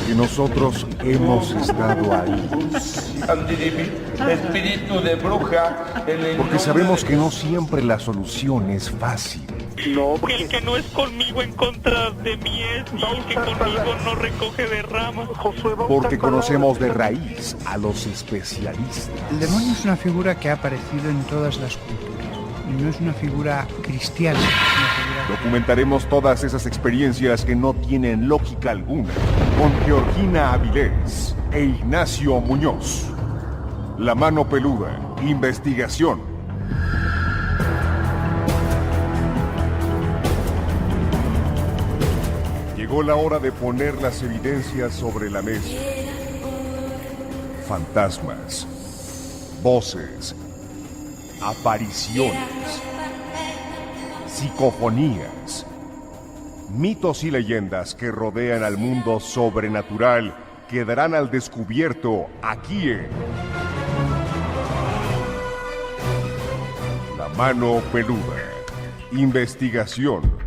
porque nosotros hemos estado ahí. Espíritu de bruja. Porque sabemos que no siempre la solución es fácil. No, Que el que no es conmigo en contra de mí es, y el que conmigo no recoge de ramas. Porque conocemos de raíz a los especialistas. El demonio es una figura que ha aparecido en todas las culturas. Y no es una figura cristiana, es una figura... Documentaremos todas esas experiencias que no tienen lógica alguna con Georgina Avilés e Ignacio Muñoz. La Mano Peluda, investigación. Llegó la hora de poner las evidencias sobre la mesa. Fantasmas, voces, apariciones, psicofonías, mitos y leyendas que rodean al mundo sobrenatural quedarán al descubierto aquí en La Mano Peluda, investigación.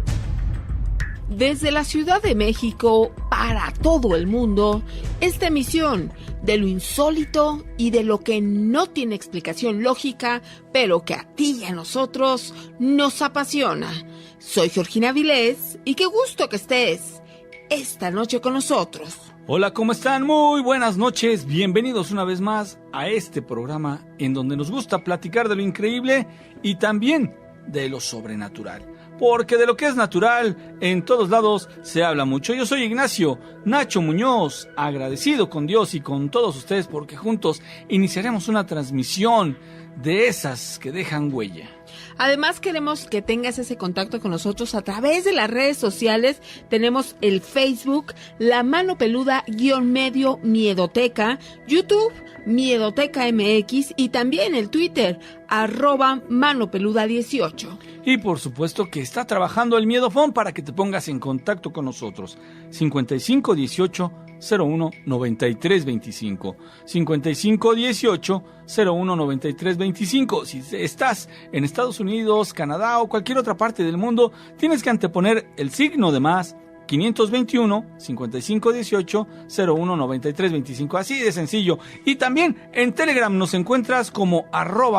Desde la Ciudad de México para todo el mundo, esta emisión de lo insólito y de lo que no tiene explicación lógica, pero que a ti y a nosotros nos apasiona. Soy Georgina Avilés y qué gusto que estés esta noche con nosotros. Hola, ¿cómo están? Muy buenas noches. Bienvenidos una vez más a este programa en donde nos gusta platicar de lo increíble y también de lo sobrenatural. Porque de lo que es natural, en todos lados se habla mucho. Yo soy Ignacio Nacho Muñoz, agradecido con Dios y con todos ustedes porque juntos iniciaremos una transmisión de esas que dejan huella. Además queremos que tengas ese contacto con nosotros a través de las redes sociales. Tenemos el Facebook, La Mano Peluda _ Miedoteca, YouTube, Miedoteca MX y también el Twitter, @Manopeluda18. Y por supuesto que está trabajando el Miedofón para que te pongas en contacto con nosotros. 55 18 01 93 25. 55 18 01 93 25. Si estás en Estados Unidos, Canadá o cualquier otra parte del mundo, tienes que anteponer el signo de más 521 55 18 01 93 25. Así de sencillo. Y también en Telegram nos encuentras como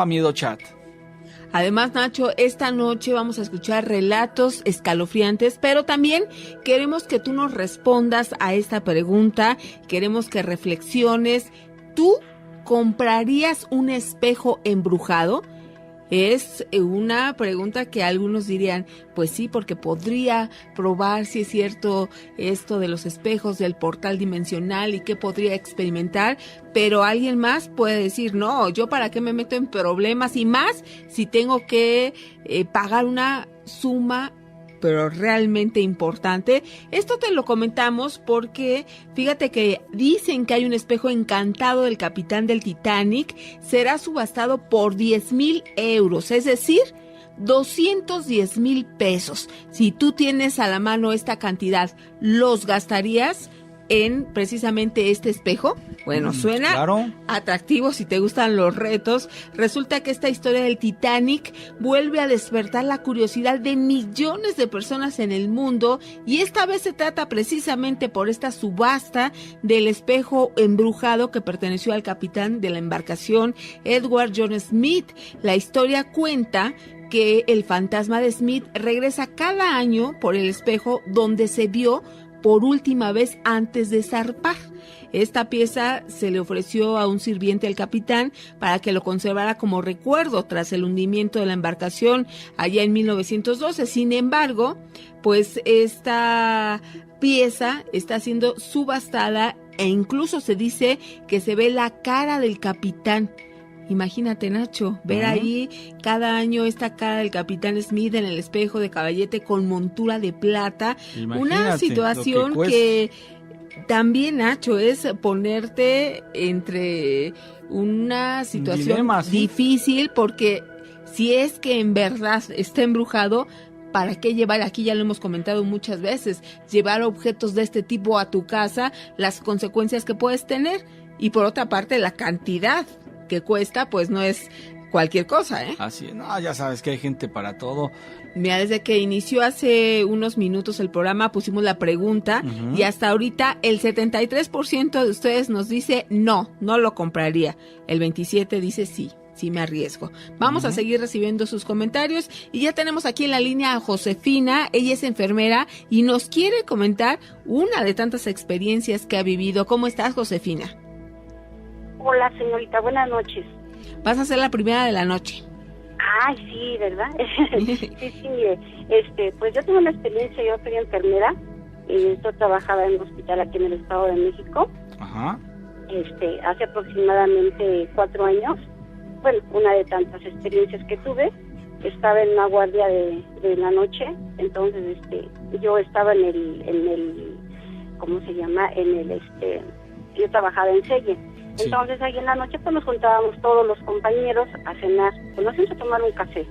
@miedochat. Además, Nacho, esta noche vamos a escuchar relatos escalofriantes, pero también queremos que tú nos respondas a esta pregunta, queremos que reflexiones. ¿Tú comprarías un espejo embrujado? Es una pregunta que algunos dirían, pues sí, porque podría probar si es cierto esto de los espejos, del portal dimensional y qué podría experimentar, pero alguien más puede decir, no, yo para qué me meto en problemas y más si tengo que pagar una suma pero realmente importante. Esto te lo comentamos porque fíjate que dicen que hay un espejo encantado del capitán del Titanic, será subastado por 10,000 euros, es decir, 210,000 pesos. Si tú tienes a la mano esta cantidad, ¿los gastarías en precisamente este espejo? Bueno, suena claro, atractivo si te gustan los retos. Resulta que esta historia del Titanic vuelve a despertar la curiosidad de millones de personas en el mundo y esta vez se trata precisamente por esta subasta del espejo embrujado que perteneció al capitán de la embarcación, Edward John Smith. La historia cuenta que el fantasma de Smith regresa cada año por el espejo donde se vio por última vez antes de zarpar. Esta pieza se le ofreció a un sirviente del capitán para que lo conservara como recuerdo tras el hundimiento de la embarcación allá en 1912. Sin embargo, pues esta pieza está siendo subastada e incluso se dice que se ve la cara del capitán. Imagínate, Nacho, ver ahí cada año esta cara del capitán Smith en el espejo de caballete con montura de plata. Imagínate una situación que también, Nacho, es ponerte entre una situación dilema, ¿sí? difícil, porque si es que en verdad está embrujado, ¿para qué llevar? Aquí ya lo hemos comentado muchas veces, llevar objetos de este tipo a tu casa, las consecuencias que puedes tener, y por otra parte la cantidad que cuesta, pues no es cualquier cosa, ¿eh? Así es. No, ya sabes que hay gente para todo. Mira, desde que inició hace unos minutos el programa pusimos la pregunta y hasta ahorita el 73% de ustedes nos dice no lo compraría. El 27% dice sí me arriesgo. Vamos a seguir recibiendo sus comentarios y ya tenemos aquí en la línea a Josefina. Ella es enfermera y nos quiere comentar una de tantas experiencias que ha vivido. ¿Cómo estás, Josefina? Hola, señorita, buenas noches. Vas a ser la primera de la noche. Ay, sí, ¿verdad? sí, mire, pues yo tengo una experiencia, yo soy enfermera, yo trabajaba en un hospital aquí en el Estado de México. Ajá. Hace aproximadamente 4 años, bueno, una de tantas experiencias que tuve, estaba en una guardia de la noche, entonces, yo estaba en el, ¿cómo se llama? Yo trabajaba en Selle. Sí. Entonces ahí en la noche pues nos juntábamos todos los compañeros a cenar, pues nos fuimos a tomar un café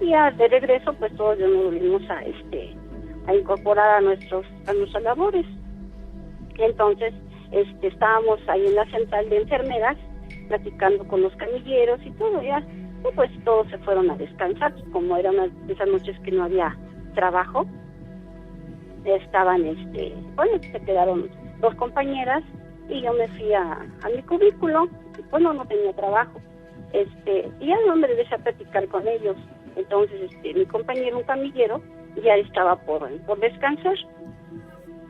y ya de regreso pues todos nos volvimos a incorporar a nuestras labores. Entonces estábamos ahí en la central de enfermeras platicando con los camilleros y todo ya, y pues todos se fueron a descansar, como eran esas noches que no había trabajo, estaban bueno, se quedaron 2 compañeras y yo me fui a mi cubículo, pues no tenía trabajo, y ya no me empecé a platicar con ellos. Entonces mi compañero, un camillero, ya estaba por descansar,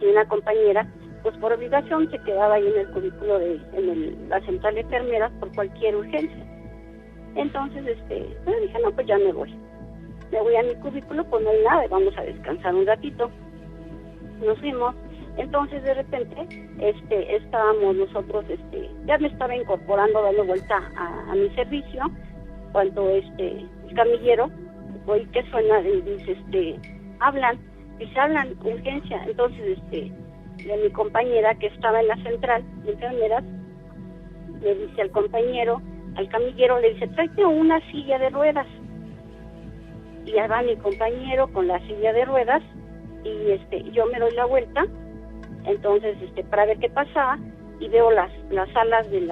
y una compañera, pues por obligación, se quedaba ahí en el cubículo la central de enfermeras por cualquier urgencia. Entonces pues dije, no, pues ya me voy a mi cubículo, pues no hay nada, vamos a descansar un ratito. Nos fuimos. Entonces de repente estábamos nosotros, ya me estaba incorporando, dando vuelta a mi servicio, cuando el camillero, oí que suena y dice, hablan urgencia. Entonces de mi compañera que estaba en la central de enfermeras, le dice al camillero, le dice, tráete una silla de ruedas. Y ya va mi compañero con la silla de ruedas y yo me doy la vuelta. Entonces, para ver qué pasaba, y veo las salas de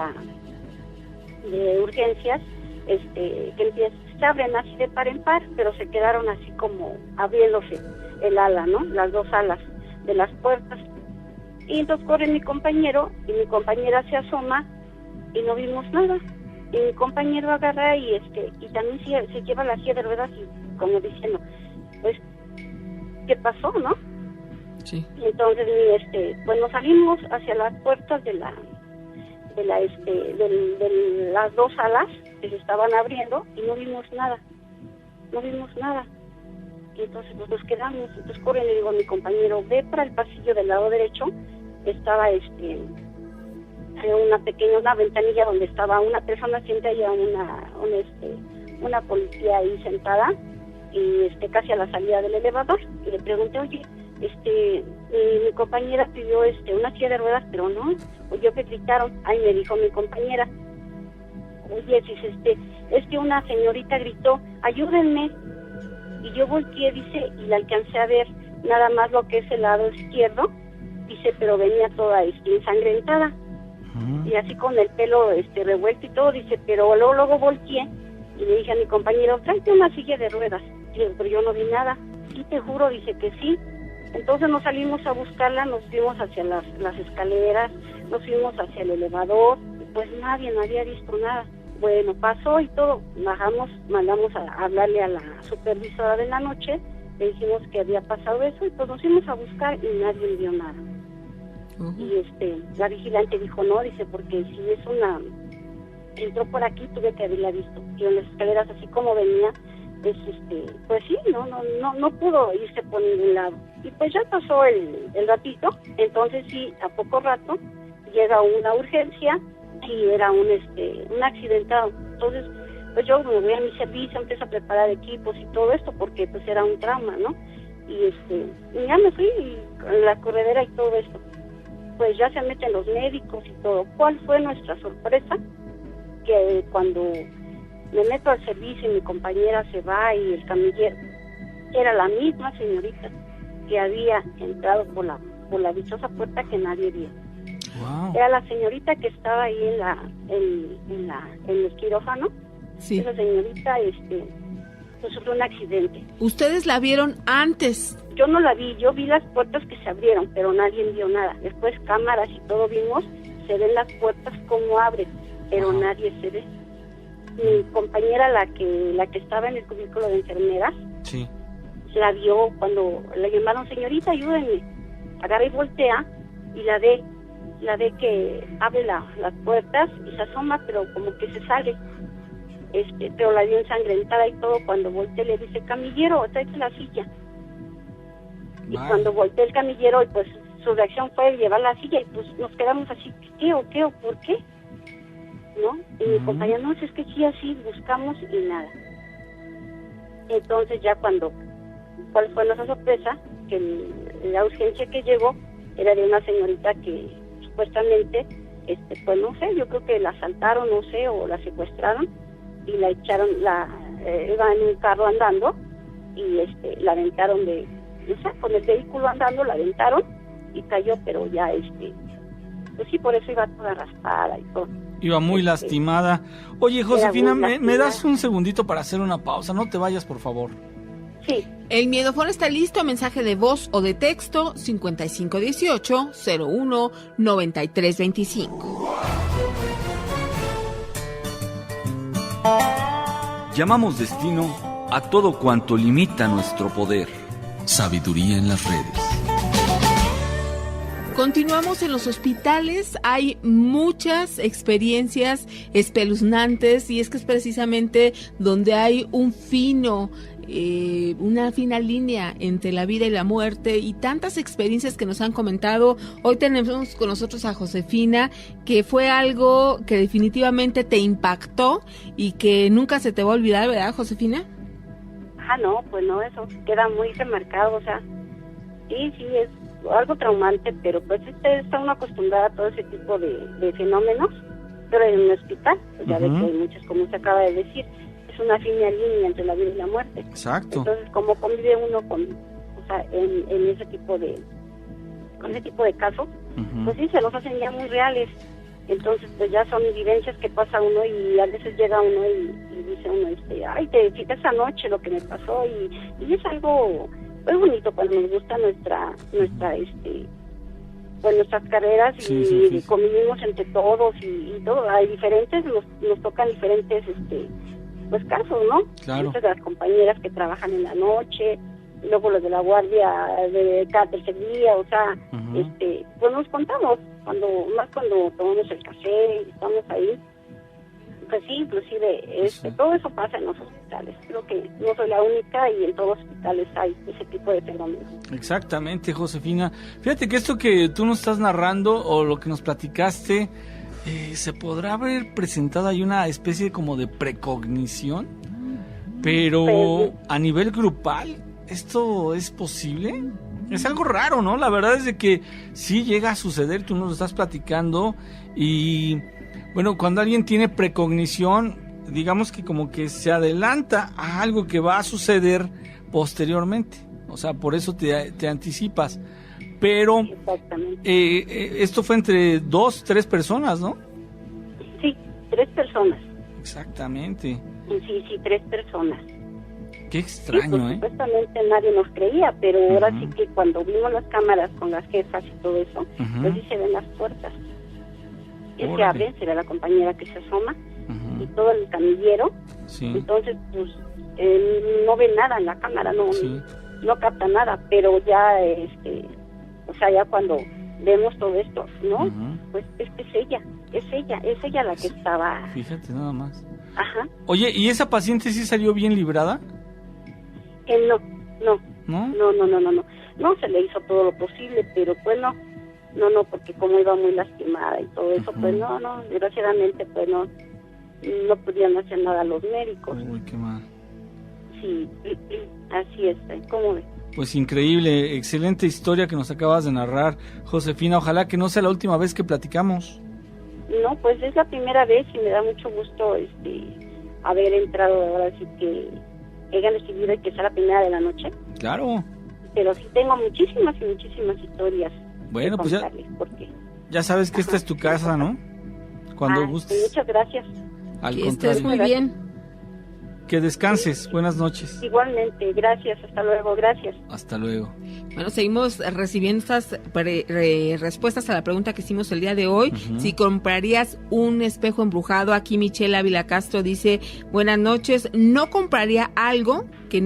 urgencias, que se abren así de par en par, pero se quedaron así como abriéndose el ala, ¿no? Las 2 alas de las puertas. Y entonces corre mi compañero, y mi compañera se asoma, y no vimos nada. Y mi compañero agarra y también se lleva la silla de ruedas, y como diciendo, pues, ¿qué pasó, no? Sí. Y entonces pues nos salimos hacia las puertas de las 2 salas que se estaban abriendo y no vimos nada. Y entonces pues nos quedamos. Entonces corre y le digo a mi compañero, ve para el pasillo del lado derecho. Estaba una ventanilla donde estaba una persona, siente allá una policía ahí sentada, y casi a la salida del elevador, y le pregunté, oye, mi compañera pidió una silla de ruedas, pero no, oyó que gritaron. Ahí me dijo mi compañera, oye, es que una señorita gritó, ayúdenme. Y yo volteé, dice, y la alcancé a ver nada más lo que es el lado izquierdo, dice, pero venía toda ensangrentada, y así con el pelo revuelto y todo, dice, pero luego volteé y le dije a mi compañero, tráete una silla de ruedas. Dice, pero yo no vi nada. Sí, te juro, dice que sí. Entonces nos salimos a buscarla, nos fuimos hacia las escaleras, nos fuimos hacia el elevador, pues nadie había visto nada. Bueno, pasó y todo, bajamos, mandamos a hablarle a la supervisora de la noche, le dijimos que había pasado eso, y pues nos fuimos a buscar y nadie vio nada. Y la vigilante dijo, no, dice, porque si es entró por aquí, tuve que haberla visto. Y en las escaleras, así como venía, pues sí, no pudo irse por ningún lado. Y pues ya pasó el ratito. Entonces sí, a poco rato llega una urgencia y era un accidentado. Entonces pues yo me voy a mi servicio, empiezo a preparar equipos y todo esto, porque pues era un trauma, ¿no? Y ya me fui en la corredera y todo esto. Pues ya se meten los médicos y todo. ¿Cuál fue nuestra sorpresa? Que cuando me meto al servicio y mi compañera se va y el camillero, era la misma señorita que había entrado por la dichosa puerta que nadie vio. Wow. Era la señorita que estaba ahí en el quirófano, Sí. Esa señorita, pues sufrió un accidente. ¿Ustedes la vieron antes? Yo no la vi, yo vi las puertas que se abrieron, pero nadie vio nada. Después cámaras y todo vimos, se ven las puertas como abren, pero nadie se ve. Mi compañera, la que estaba en el cubículo de enfermeras, Sí. la vio cuando la llamaron, señorita, ayúdenme. Agarra y voltea y la ve que abre las puertas y se asoma, pero como que se sale. Pero la vio ensangrentada y todo. Cuando voltea le dice, camillero, tráete la silla. Y cuando voltea el camillero, pues su reacción fue llevar la silla y pues nos quedamos así, ¿qué o por qué? ¿No? Y mi compañera, no, es que sí, así buscamos y nada. Entonces ya ¿cuál fue nuestra sorpresa? Que la urgencia que llegó era de una señorita que supuestamente, pues no sé, yo creo que la asaltaron, no sé, o la secuestraron y la echaron, iba en un carro andando y la aventaron con el vehículo andando, la aventaron y cayó, pero ya pues sí, por eso iba toda raspada y todo. Iba muy lastimada. Oye, Josefina, ¿me das un segundito para hacer una pausa? No te vayas, por favor. Sí. El miedofón está listo, mensaje de voz o de texto 5518-01-9325. Llamamos destino a todo cuanto limita nuestro poder. Sabiduría en las redes. Continuamos en los hospitales, hay muchas experiencias espeluznantes y es que es precisamente donde hay una fina línea entre la vida y la muerte y tantas experiencias que nos han comentado. Hoy tenemos con nosotros a Josefina, que fue algo que definitivamente te impactó y que nunca se te va a olvidar, ¿verdad, Josefina? No, pues no, eso queda muy remarcado, o sea, sí, es algo traumante, pero pues está uno acostumbrada a todo ese tipo de fenómenos, pero en un hospital, pues ya ve que hay muchas, como se acaba de decir, es una fina línea entre la vida y la muerte. Exacto. Entonces, como convive uno en ese tipo de casos, pues sí, se los hacen ya muy reales. Entonces, pues ya son vivencias que pasa uno y a veces llega uno y dice uno, ay, te fijas anoche lo que me pasó y es algo muy bonito cuando nos gusta pues nuestras carreras y convivimos entre todos y todo. Hay diferentes, nos tocan diferentes pues casos, ¿no? Claro. Muchas de las compañeras que trabajan en la noche, luego los de la guardia de cada tercer día, o sea, pues nos contamos cuando tomamos el café y estamos ahí. Pues sí, inclusive todo eso pasa en los hospitales. Creo que no soy la única y en todos los hospitales hay ese tipo de fenómenos. Exactamente, Josefina. Fíjate que esto que tú nos estás narrando o lo que nos platicaste, se podrá haber presentado ahí una especie como de precognición, pero a nivel grupal, ¿esto es posible? Es algo raro, ¿no? La verdad es de que sí llega a suceder, tú nos lo estás platicando y... Bueno, cuando alguien tiene precognición, digamos que como que se adelanta a algo que va a suceder posteriormente. O sea, por eso te anticipas. Pero esto fue entre 2-3 personas, ¿no? Sí, 3 personas. Exactamente. Sí, 3 personas. Qué extraño, pues, supuestamente nadie nos creía, pero ahora sí que cuando vimos las cámaras con las jefas y todo eso, pues sí se ven las puertas. Se abre, será la compañera que se asoma y todo el camillero, entonces pues no ve nada en la cámara, no capta nada, pero ya o sea, ya cuando vemos todo esto, ¿no? Pues es ella la que estaba. Fíjate nada más. Oye, ¿y esa paciente sí salió bien librada? No se le hizo todo lo posible, pero pues no, porque como iba muy lastimada y todo eso, pues no, desgraciadamente pues no pudieron hacer nada los médicos. Uy, qué mal. Sí, así es, ¿cómo ves? Pues increíble, excelente historia que nos acabas de narrar, Josefina, ojalá que no sea la última vez que platicamos. No, pues es la primera vez y me da mucho gusto haber entrado ahora sí que hayan recibido y que sea la primera de la noche. Claro. Pero sí tengo muchísimas historias. Bueno, pues ya sabes que esta es tu casa, ¿no? Cuando gustes. Muchas gracias. Al que contrario. estés muy bien. Que descanses. Buenas noches. Igualmente, gracias, hasta luego, gracias. Hasta luego. Bueno, seguimos recibiendo estas respuestas a la pregunta que hicimos el día de hoy. Si comprarías un espejo embrujado, aquí Michelle Ávila Castro dice, buenas noches, no compraría algo que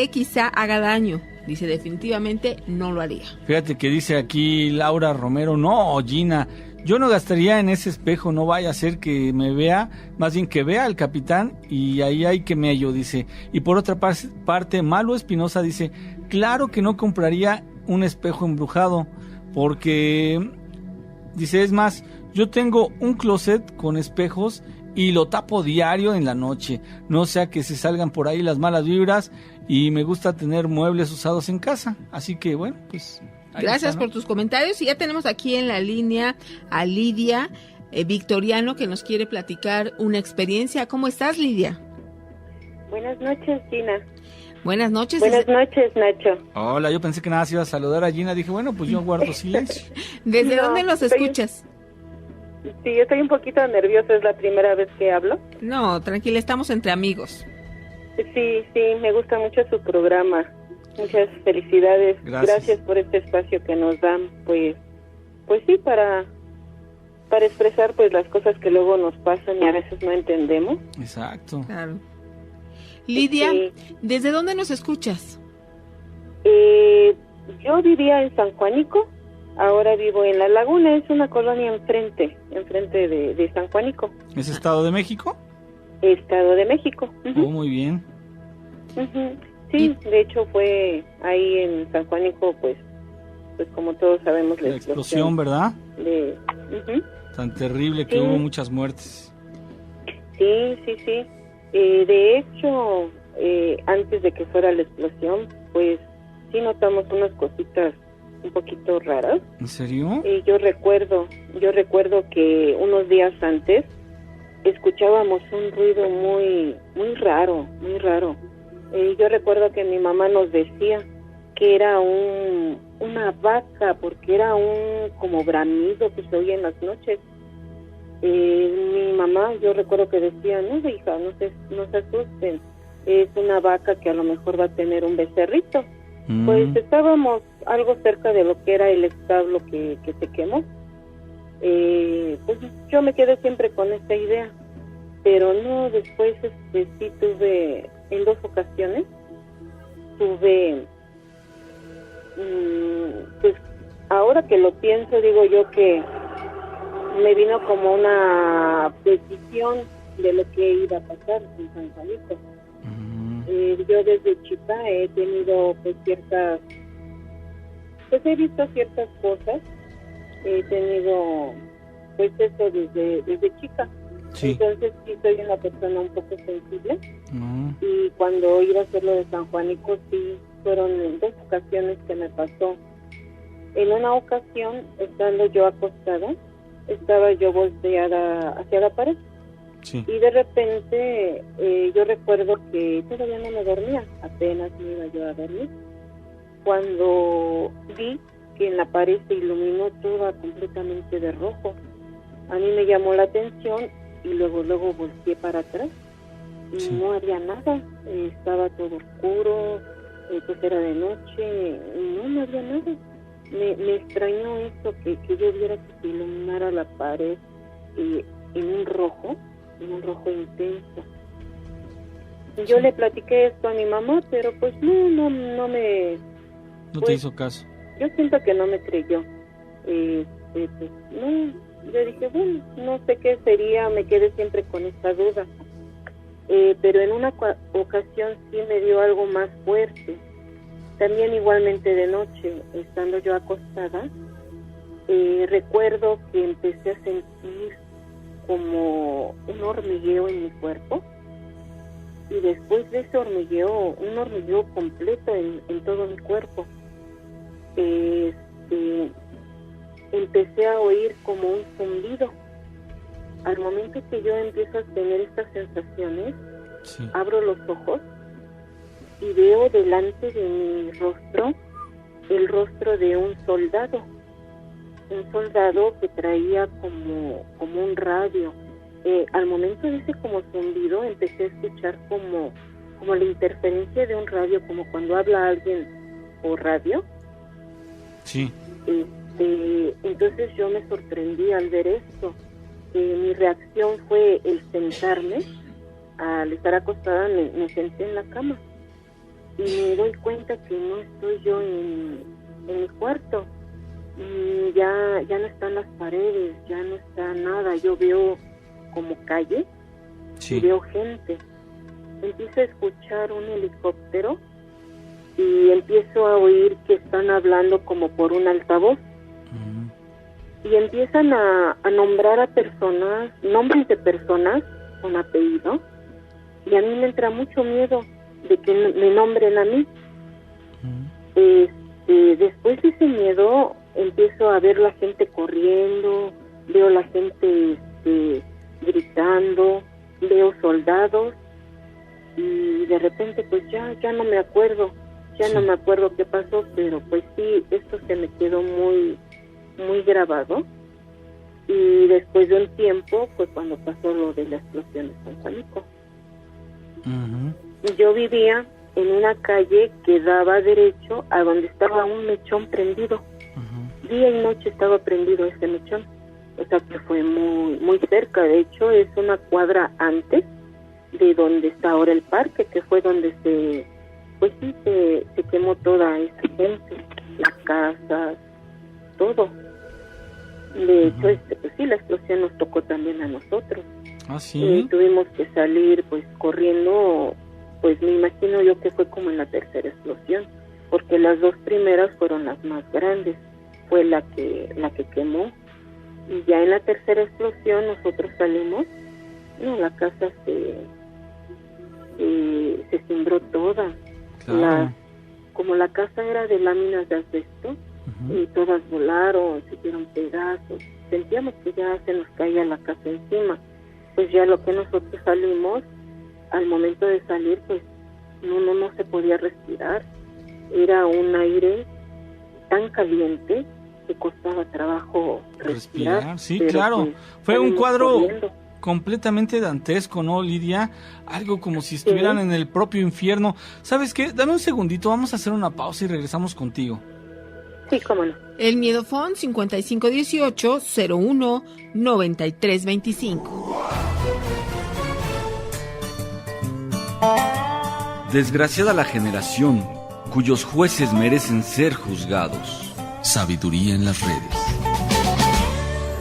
quizá haga daño. Dice, definitivamente no lo haría. Fíjate que dice aquí Laura Romero, no, Gina, yo no gastaría en ese espejo, no vaya a ser que me vea, más bien que vea al capitán y ahí hay que mello, dice. Y por otra parte, Malo Espinosa dice, claro que no compraría un espejo embrujado, porque, dice, es más, yo tengo un closet con espejos y lo tapo diario en la noche, no sea que se salgan por ahí las malas vibras y me gusta tener muebles usados en casa, así que bueno, pues... Gracias por tus comentarios y ya tenemos aquí en la línea a Lidia Victoriano que nos quiere platicar una experiencia. ¿Cómo estás, Lidia? Buenas noches, Gina. Buenas noches. Buenas noches, Nacho. Hola, yo pensé que nada se iba a saludar a Gina, dije, bueno, pues yo guardo silencio. ¿Desde dónde los escuchas? Sí, yo estoy un poquito nerviosa, es la primera vez que hablo. No, tranquila, estamos entre amigos. Sí, me gusta mucho su programa. Muchas felicidades. Gracias por este espacio que nos dan, pues sí, para expresar pues las cosas que luego nos pasan y a veces no entendemos. Exacto. Claro. Lidia, sí. ¿Desde dónde nos escuchas? Yo vivía en San Juanico, ahora vivo en La Laguna, es una colonia enfrente de San Juanico. ¿Es Estado de México? Estado de México. Uh-huh. Oh, muy bien. Uh-huh. Sí, de hecho fue ahí en San Juanico, pues como todos sabemos la explosión, ¿verdad? Tan terrible que hubo muchas muertes. Sí. De hecho, antes de que fuera la explosión, pues sí notamos unas cositas un poquito raras. ¿En serio? Yo recuerdo que unos días antes escuchábamos un ruido muy raro. Yo recuerdo que mi mamá nos decía que era una vaca, porque era un como bramido que se oía en las noches. Mi mamá, yo recuerdo que decía, no, hija, no se asusten, es una vaca que a lo mejor va a tener un becerrito. Pues estábamos algo cerca de lo que era el establo que se quemó. Pues yo me quedé siempre con esta idea, pero no, después sí tuve... En 2 ocasiones tuve, pues ahora que lo pienso, digo yo que me vino como una decisión de lo que iba a pasar en San Juanico. Yo desde chica he tenido he visto ciertas cosas, he tenido pues eso desde chica. Sí. Entonces sí soy una persona un poco sensible y cuando iba a hacer lo de San Juanico sí fueron en 2 ocasiones que me pasó. En una ocasión, estando yo acostada, estaba yo volteada hacia la pared y de repente yo recuerdo que todavía no me dormía, apenas me iba yo a dormir, cuando vi que en la pared se iluminó toda completamente de rojo. A mí me llamó la atención y luego volteé para atrás y no había nada, estaba todo oscuro, pues era de noche, no había nada. Me extrañó esto, que yo viera que se iluminara la pared en un rojo intenso. Yo le platiqué esto a mi mamá, pero pues no me... No te hizo caso. Yo siento que no me creyó. Pues no... Yo dije, bueno, no sé qué sería, me quedé siempre con esta duda. Pero en una ocasión sí me dio algo más fuerte. También igualmente de noche, estando yo acostada, recuerdo que empecé a sentir como un hormigueo en mi cuerpo. Y después de ese hormigueo, un hormigueo completo en todo mi cuerpo. Empecé a oír como un zumbido. Al momento que yo empiezo a tener estas sensaciones, abro los ojos y veo delante de mi rostro el rostro de un soldado que traía como un radio al momento de ese como zumbido, empecé a escuchar como la interferencia de un radio, como cuando habla alguien por radio. Sí. Entonces yo me sorprendí al ver esto. Mi reacción fue el sentarme. Al estar acostada me senté en la cama y me doy cuenta que no estoy yo en mi cuarto. Y ya no están las paredes, ya no está nada. Yo veo como calle, sí, y veo gente. Empiezo a escuchar un helicóptero y empiezo a oír que están hablando como por un altavoz. Y empiezan a nombrar a personas, nombres de personas con apellido, y a mí me entra mucho miedo de que me nombren a mí. Después de ese miedo empiezo a ver la gente corriendo, veo la gente gritando, veo soldados, y de repente pues ya no me acuerdo, no me acuerdo qué pasó, pero pues sí, esto se me quedó muy grabado. Y después de un tiempo fue cuando pasó lo de la explosión de San Juanico. Yo vivía en una calle que daba derecho a donde estaba un mechón prendido. Día y noche estaba prendido ese mechón. O sea que fue muy cerca. De hecho, es una cuadra antes de donde está ahora el parque, que fue donde se quemó toda esa gente, las casas, todo. De hecho, pues sí, la explosión nos tocó también a nosotros. ¿Ah, sí? Tuvimos que salir pues corriendo, pues me imagino yo que fue como en la tercera explosión, porque las dos primeras fueron las más grandes, fue la que quemó, y ya en la tercera explosión nosotros salimos, la casa se cimbró toda. Claro. Como la casa era de láminas de asbesto, y todas volaron, se hicieron pedazos, sentíamos que ya se nos caía la casa encima. Pues ya lo que nosotros salimos, al momento de salir, pues no se podía respirar. Era un aire tan caliente que costaba trabajo respirar. Sí, claro. Pues, fue un cuadro corriendo. completamente dantesco, ¿no, Lidia? Algo como si estuvieran en el propio infierno. ¿Sabes qué? Dame un segundito, vamos a hacer una pausa y regresamos contigo. Sí, cómo no. El Miedofón 5518-01-9325. Desgraciada la generación cuyos jueces merecen ser juzgados. Sabiduría en las redes.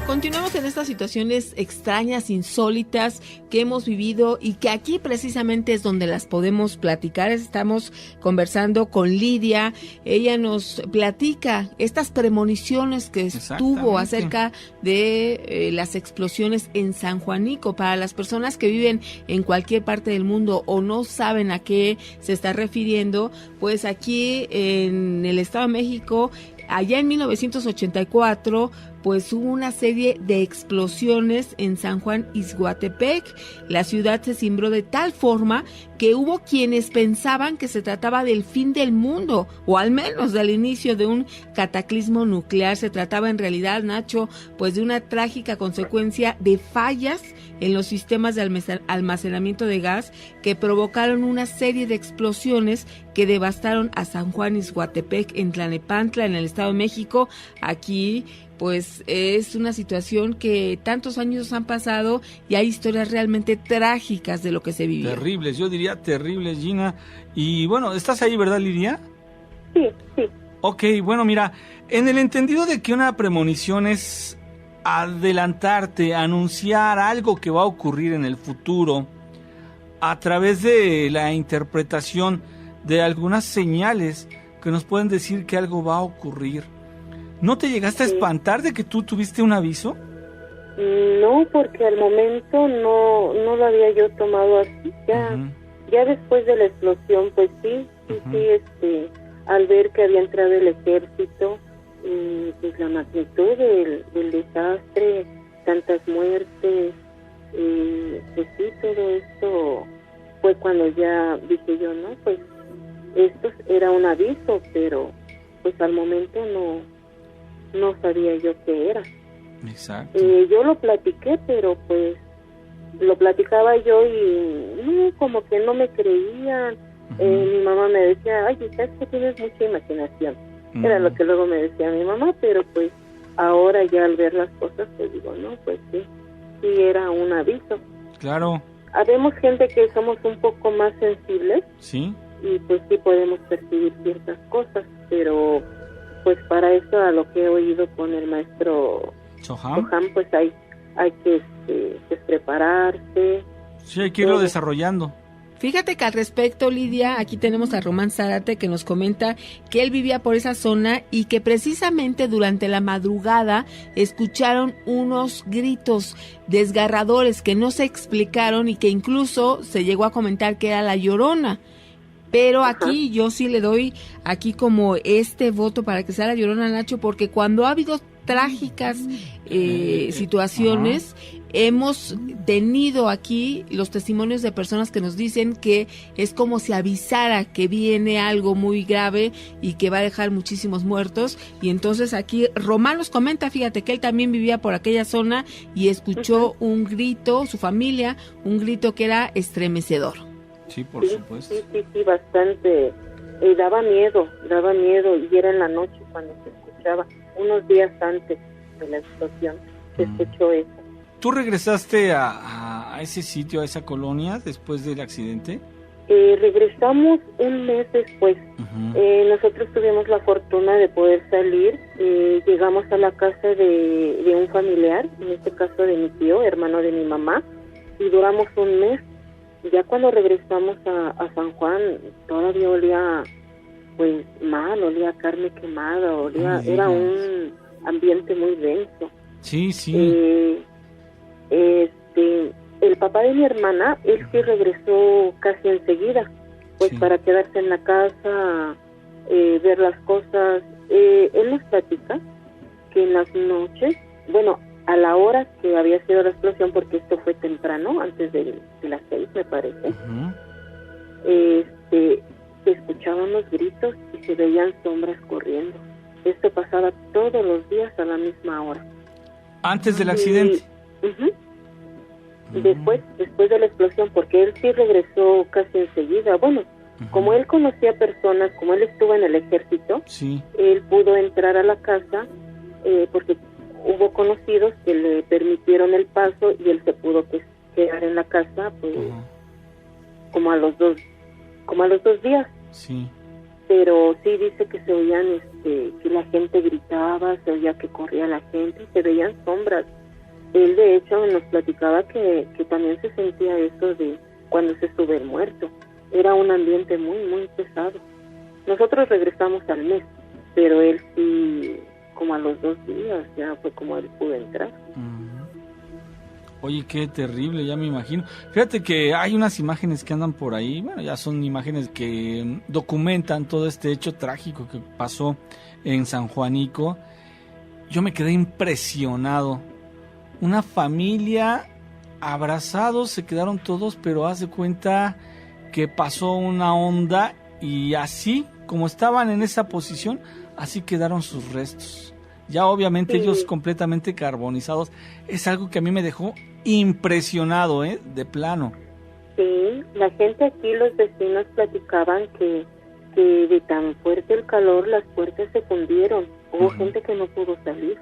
Continuamos en estas situaciones extrañas, insólitas que hemos vivido y que aquí precisamente es donde las podemos platicar. Estamos conversando con Lidia. Ella nos platica estas premoniciones que tuvo acerca de las explosiones en San Juanico. Para las personas que viven en cualquier parte del mundo o no saben a qué se está refiriendo, pues aquí en el Estado de México, allá en 1984, pues hubo una serie de explosiones en San Juan Ixhuatepec. La ciudad se cimbró de tal forma que hubo quienes pensaban que se trataba del fin del mundo, o al menos del inicio de un cataclismo nuclear. Se trataba en realidad, Nacho, pues de una trágica consecuencia de fallas en los sistemas de almacenamiento de gas que provocaron una serie de explosiones que devastaron a San Juan Ixhuatepec en Tlalnepantla, en el Estado de México. Aquí pues es una situación que tantos años han pasado y hay historias realmente trágicas de lo que se vivió. Terribles, yo diría terribles, Gina. Y bueno, ¿estás ahí, verdad, Lidia? Sí. Ok, bueno, mira, en el entendido de que una premonición es adelantarte, anunciar algo que va a ocurrir en el futuro a través de la interpretación de algunas señales que nos pueden decir que algo va a ocurrir. ¿No te llegaste a espantar de que tú tuviste un aviso? No, porque al momento no lo había yo tomado así. Ya después de la explosión, pues sí, al ver que había entrado el ejército, pues la magnitud del desastre, tantas muertes, pues sí, todo esto fue cuando ya dije yo, no, pues esto era un aviso, pero pues al momento no sabía yo qué era. Exacto. Yo lo platiqué, pero pues lo platicaba yo y no, como que no me creían. Mi mamá me decía, ay, es que tienes mucha imaginación. Era lo que luego me decía mi mamá, pero pues ahora ya al ver las cosas, pues digo, no, pues sí era un aviso. Claro. Habemos gente que somos un poco más sensibles. Sí. Y pues sí podemos percibir ciertas cosas, pero pues para eso, a lo que he oído con el maestro Soham, pues hay que pues prepararse. Sí, hay que irlo desarrollando. Fíjate que al respecto, Lidia, aquí tenemos a Román Zárate que nos comenta que él vivía por esa zona y que precisamente durante la madrugada escucharon unos gritos desgarradores que no se explicaron y que incluso se llegó a comentar que era la Llorona. Pero aquí yo sí le doy aquí como este voto para que sea la Llorona, Nacho, porque cuando ha habido trágicas situaciones, hemos tenido aquí los testimonios de personas que nos dicen que es como si avisara que viene algo muy grave y que va a dejar muchísimos muertos. Y entonces aquí Román nos comenta, fíjate que él también vivía por aquella zona y escuchó un grito, su familia, un grito que era estremecedor. Sí, por supuesto. Sí, bastante. Daba miedo, y era en la noche cuando se escuchaba, unos días antes de la explosión, se escuchó eso. ¿Tú regresaste a ese sitio, a esa colonia, después del accidente? Regresamos un mes después. Nosotros tuvimos la fortuna de poder salir. Llegamos a la casa de un familiar, en este caso de mi tío, hermano de mi mamá, y duramos un mes. Ya cuando regresamos a San Juan, todavía olía pues mal, olía carne quemada, era un ambiente muy denso. Sí. El papá de mi hermana, él sí regresó casi enseguida, pues para quedarse en la casa, ver las cosas. Él nos platica que en las noches, bueno, a la hora que había sido la explosión, porque esto fue temprano, antes de las 6 me parece, se escuchaban los gritos y se veían sombras corriendo. Esto pasaba todos los días a la misma hora. ¿Antes del accidente? Después de la explosión, porque él sí regresó casi enseguida. Bueno, como él conocía personas, como él estuvo en el ejército, él pudo entrar a la casa porque hubo conocidos que le permitieron el paso y él se pudo quedar en la casa pues, como a los dos días. Sí. Pero sí dice que se oían, que la gente gritaba, se oía que corría la gente, se veían sombras. Él de hecho nos platicaba que también se sentía eso de cuando se sube el muerto. Era un ambiente muy, muy pesado. Nosotros regresamos al mes, pero él sí, como a los 2 días, ya fue como él pudo entrar. Oye, qué terrible, ya me imagino. Fíjate que hay unas imágenes que andan por ahí, bueno, ya son imágenes que documentan todo este hecho trágico que pasó en San Juanico. Yo me quedé impresionado. Una familia, abrazados, se quedaron todos, pero haz de cuenta que pasó una onda y así, como estaban en esa posición, así quedaron sus restos. Ya obviamente ellos completamente carbonizados. Es algo que a mí me dejó impresionado, de plano. Sí, la gente aquí, los vecinos platicaban que de tan fuerte el calor las puertas se fundieron. Hubo gente que no pudo salir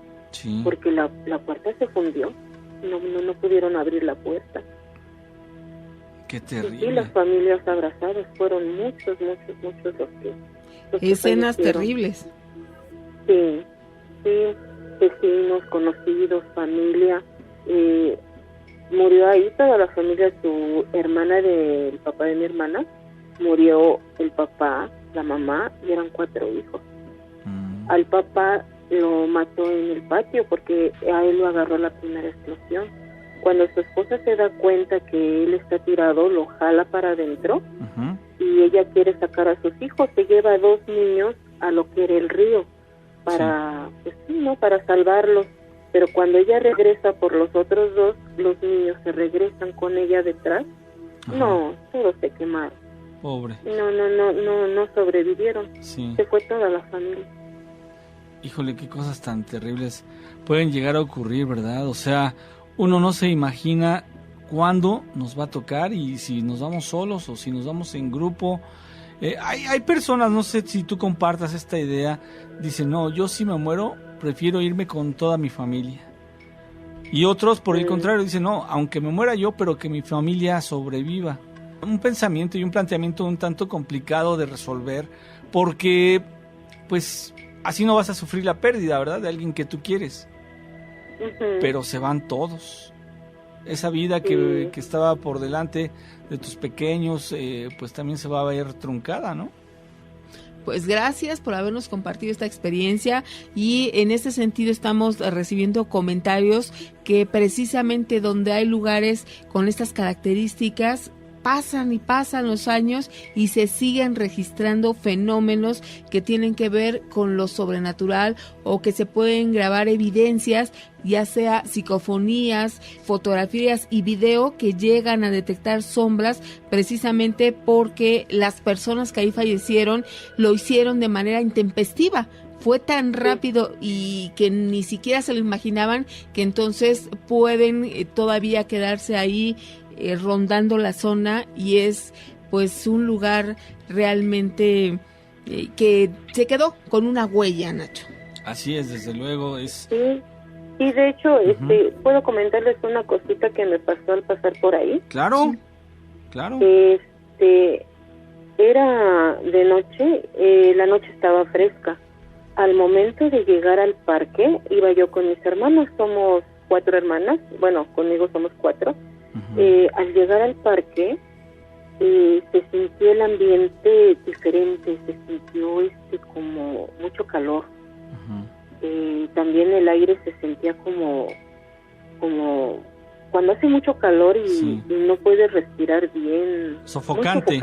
porque la puerta se fundió. No pudieron abrir la puerta. Qué terrible. Y las familias abrazadas fueron muchos los que escenas terribles. Sí, vecinos, conocidos, familia. Murió ahí toda la familia. Su hermana del papá de mi hermana, murió el papá, la mamá, y eran 4 hijos. Al papá lo mató en el patio porque a él lo agarró la primera explosión. Cuando su esposa se da cuenta que él está tirado, lo jala para adentro y ella quiere sacar a sus hijos. Se lleva a 2 niños a lo que era el río para, para salvarlos. Pero cuando ella regresa por los otros 2, los niños se regresan con ella detrás. No, todos se quemaron. Pobre. No sobrevivieron. Sí. Se fue toda la familia. Híjole, qué cosas tan terribles pueden llegar a ocurrir, ¿verdad? O sea, uno no se imagina cuándo nos va a tocar y si nos vamos solos o si nos vamos en grupo. Hay personas, no sé si tú compartas esta idea, dicen, no, yo si me muero, prefiero irme con toda mi familia. Y otros, por el contrario, dicen, no, aunque me muera yo, pero que mi familia sobreviva. Un pensamiento y un planteamiento un tanto complicado de resolver, porque pues así no vas a sufrir la pérdida, ¿verdad?, de alguien que tú quieres. Pero se van todos. Esa vida que estaba por delante de tus pequeños, pues también se va a ver truncada, ¿no? Pues gracias por habernos compartido esta experiencia, y en ese sentido estamos recibiendo comentarios que precisamente donde hay lugares con estas características pasan y pasan los años y se siguen registrando fenómenos que tienen que ver con lo sobrenatural, o que se pueden grabar evidencias, ya sea psicofonías, fotografías y video que llegan a detectar sombras, precisamente porque las personas que ahí fallecieron lo hicieron de manera intempestiva. Fue tan rápido y que ni siquiera se lo imaginaban, que entonces pueden todavía quedarse ahí rondando la zona, y es pues un lugar realmente que se quedó con una huella, Nacho. Así es, desde luego es. Sí, y de hecho, puedo comentarles una cosita que me pasó al pasar por ahí. Claro, sí. Claro. Era de noche, la noche estaba fresca. Al momento de llegar al parque, iba yo con mis hermanas, somos 4 hermanas, bueno, conmigo somos 4. Al llegar al parque, se sintió el ambiente diferente, se sintió como mucho calor. También el aire se sentía como cuando hace mucho calor y no puedes respirar bien. Sofocante.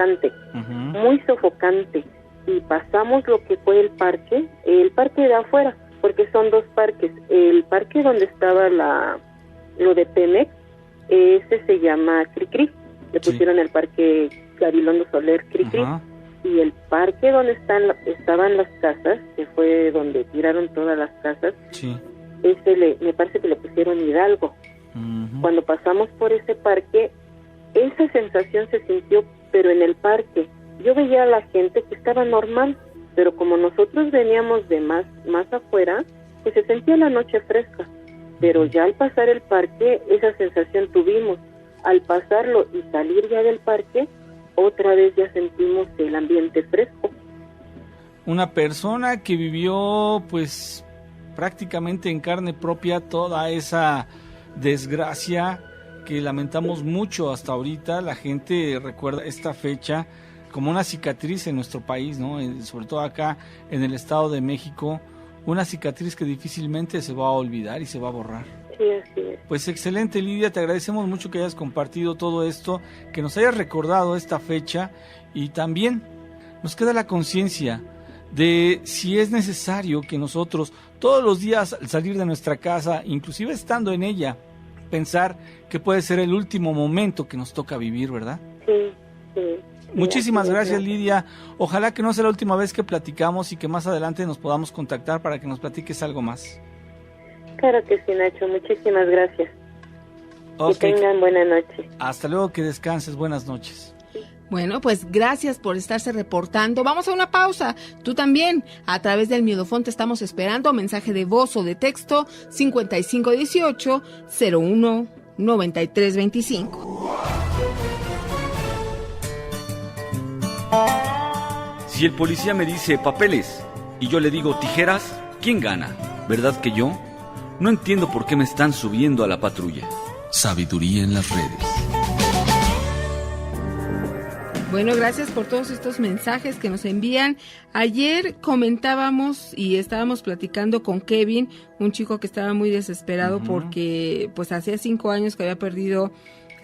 Muy sofocante. Y pasamos lo que fue el parque de afuera, porque son 2 parques. El parque donde estaba lo de Pemex, ese se llama Cricri, le pusieron el parque Gabilondo Soler Cricri, y el parque donde estaban las casas, que fue donde tiraron todas las casas, ese me parece que le pusieron Hidalgo. Cuando pasamos por ese parque, esa sensación se sintió, pero en el parque. Yo veía a la gente que estaba normal, pero como nosotros veníamos de más afuera, pues se sentía la noche fresca. Pero ya al pasar el parque, esa sensación tuvimos. Al pasarlo y salir ya del parque, otra vez ya sentimos el ambiente fresco. Una persona que vivió, pues, prácticamente en carne propia toda esa desgracia que lamentamos mucho hasta ahorita. La gente recuerda esta fecha como una cicatriz en nuestro país, ¿no? Sobre todo acá en el Estado de México, una cicatriz que difícilmente se va a olvidar y se va a borrar. Sí, así es. Pues excelente, Lidia, te agradecemos mucho que hayas compartido todo esto, que nos hayas recordado esta fecha, y también nos queda la conciencia de si es necesario que nosotros todos los días al salir de nuestra casa, inclusive estando en ella, pensar que puede ser el último momento que nos toca vivir, ¿verdad? Sí. Muchísimas gracias, Lidia. Ojalá que no sea la última vez que platicamos y que más adelante nos podamos contactar para que nos platiques algo más. Claro que sí, Nacho. Muchísimas gracias. Que tengan buena noche. Hasta luego, que descanses. Buenas noches. Bueno, pues gracias por estarse reportando. Vamos a una pausa. Tú también, a través del Miedofón te estamos esperando. Mensaje de voz o de texto 5518-01-9325. Si el policía me dice papeles y yo le digo tijeras, ¿quién gana? ¿Verdad que yo? No entiendo por qué me están subiendo a la patrulla. Sabiduría en las redes. Bueno, gracias por todos estos mensajes que nos envían. Ayer comentábamos y estábamos platicando con Kevin, un chico que estaba muy desesperado porque pues hacía 5 años que había perdido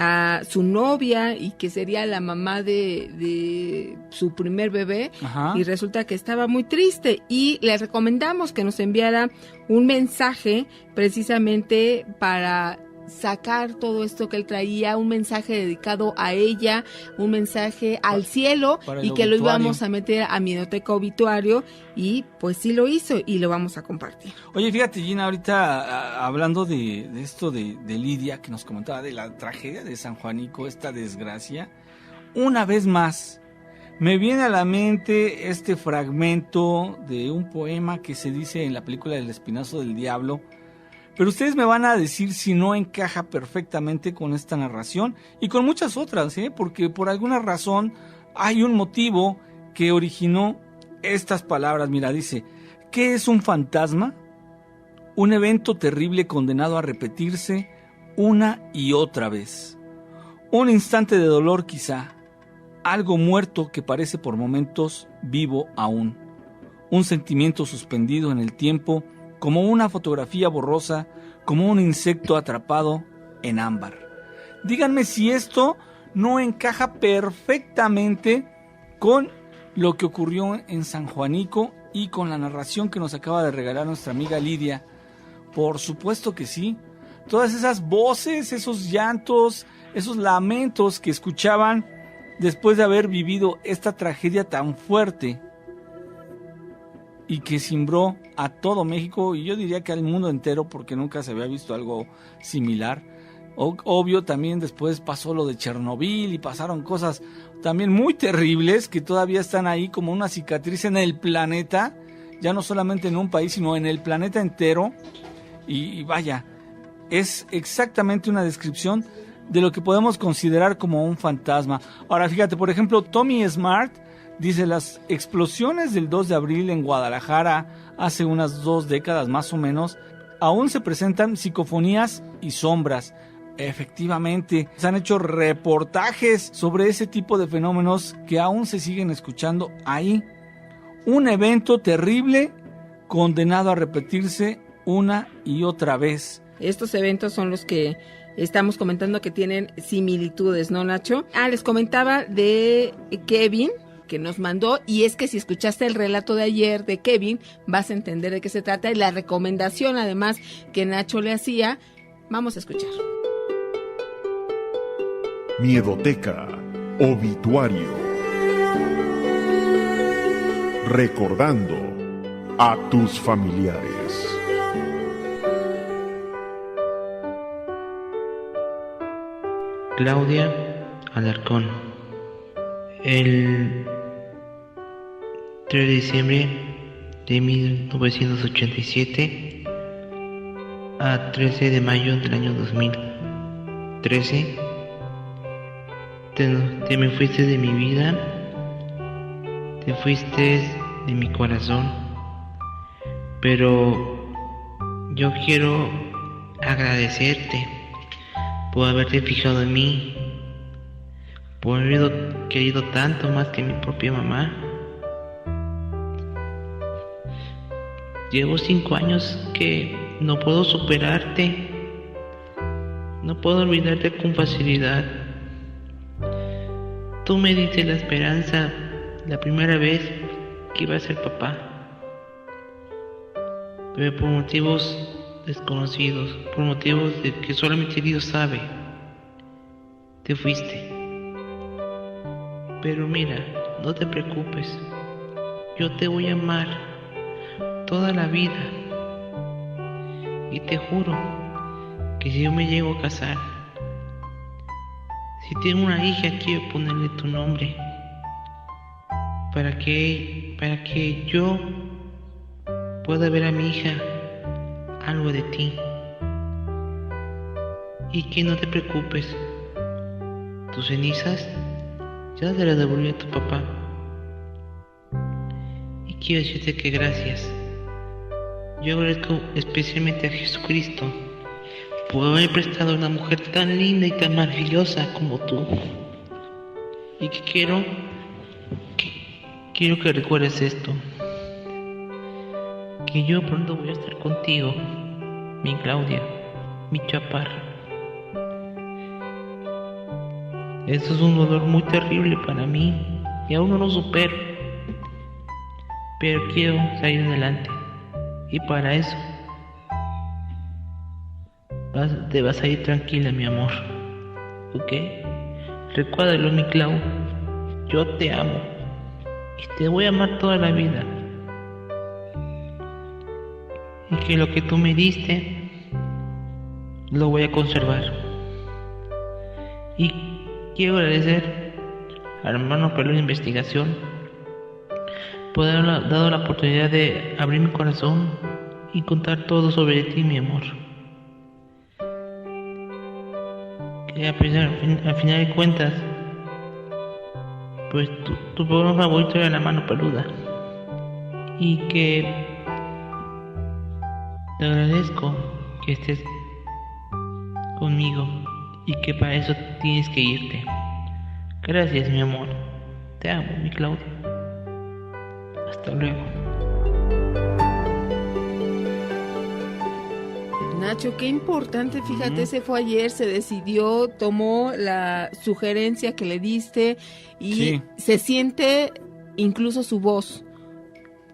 a su novia y que sería la mamá de su primer bebé. Y resulta que estaba muy triste, y le recomendamos que nos enviara un mensaje precisamente para sacar todo esto que él traía, un mensaje dedicado a ella, un mensaje al cielo, y que lo íbamos a meter a Miedoteca Obituario, y pues sí lo hizo y lo vamos a compartir. Oye, fíjate, Gina, ahorita hablando de esto de Lidia, que nos comentaba de la tragedia de San Juanico, esta desgracia, una vez más me viene a la mente este fragmento de un poema que se dice en la película El Espinazo del Diablo, pero ustedes me van a decir si no encaja perfectamente con esta narración y con muchas otras, porque por alguna razón hay un motivo que originó estas palabras. Mira, dice: ¿qué es un fantasma? Un evento terrible condenado a repetirse una y otra vez. Un instante de dolor quizá, algo muerto que parece por momentos vivo aún. Un sentimiento suspendido en el tiempo, como una fotografía borrosa, como un insecto atrapado en ámbar. Díganme si esto no encaja perfectamente con lo que ocurrió en San Juanico y con la narración que nos acaba de regalar nuestra amiga Lidia. Por supuesto que sí. Todas esas voces, esos llantos, esos lamentos que escuchaban después de haber vivido esta tragedia tan fuerte y que cimbró a todo México, y yo diría que al mundo entero, porque nunca se había visto algo similar. Obvio, también después pasó lo de Chernobyl y pasaron cosas también muy terribles que todavía están ahí como una cicatriz en el planeta, ya no solamente en un país, sino en el planeta entero. Y vaya, es exactamente una descripción de lo que podemos considerar como un fantasma. Ahora fíjate, por ejemplo, Tommy Smart dice: las explosiones del 2 de abril en Guadalajara hace unas 2 décadas más o menos, aún se presentan psicofonías y sombras. Efectivamente, se han hecho reportajes sobre ese tipo de fenómenos que aún se siguen escuchando ahí. Un evento terrible condenado a repetirse una y otra vez. Estos eventos son los que estamos comentando que tienen similitudes, ¿no, Nacho? Les comentaba de Kevin, que nos mandó, y es que si escuchaste el relato de ayer de Kevin, vas a entender de qué se trata, y la recomendación además que Nacho le hacía. Vamos a escuchar. Miedoteca Obituario. Recordando a tus familiares. Claudia Alarcón. El 3 de diciembre de 1987 a 13 de mayo del año 2013, te me fuiste de mi vida, te fuiste de mi corazón, pero yo quiero agradecerte por haberte fijado en mí, por haber querido tanto más que mi propia mamá. Llevo 5 años que no puedo superarte, no puedo olvidarte con facilidad. Tú me diste la esperanza la primera vez que iba a ser papá, pero por motivos desconocidos, por motivos de que solamente Dios sabe, te fuiste. Pero mira, no te preocupes, yo te voy a amar toda la vida, y te juro que si yo me llego a casar, si tengo una hija, quiero ponerle tu nombre, para que yo pueda ver a mi hija algo de ti. Y que no te preocupes, tus cenizas ya te las devolví a tu papá. Y quiero decirte que gracias. Yo agradezco especialmente a Jesucristo por haber prestado a una mujer tan linda y tan maravillosa como tú. Y que quiero que recuerdes esto, que yo pronto voy a estar contigo, mi Claudia, mi chaparra. Esto es un dolor muy terrible para mí y aún no lo supero, pero quiero salir adelante, y para eso te vas a ir tranquila, mi amor. ¿Ok? Recuérdalo, mi Clau. Yo te amo. Y te voy a amar toda la vida. Y que lo que tú me diste, lo voy a conservar. Y quiero agradecer al hermano Pelón de Investigación por haber dado la oportunidad de abrir mi corazón y contar todo sobre ti, mi amor. Que al final de cuentas, pues tu programa favorito era La Mano Peluda. Y que te agradezco que estés conmigo y que para eso tienes que irte. Gracias, mi amor. Te amo, mi Claudia. Hasta luego. Nacho, qué importante, fíjate, ese fue ayer, se decidió, tomó la sugerencia que le diste y se siente incluso su voz.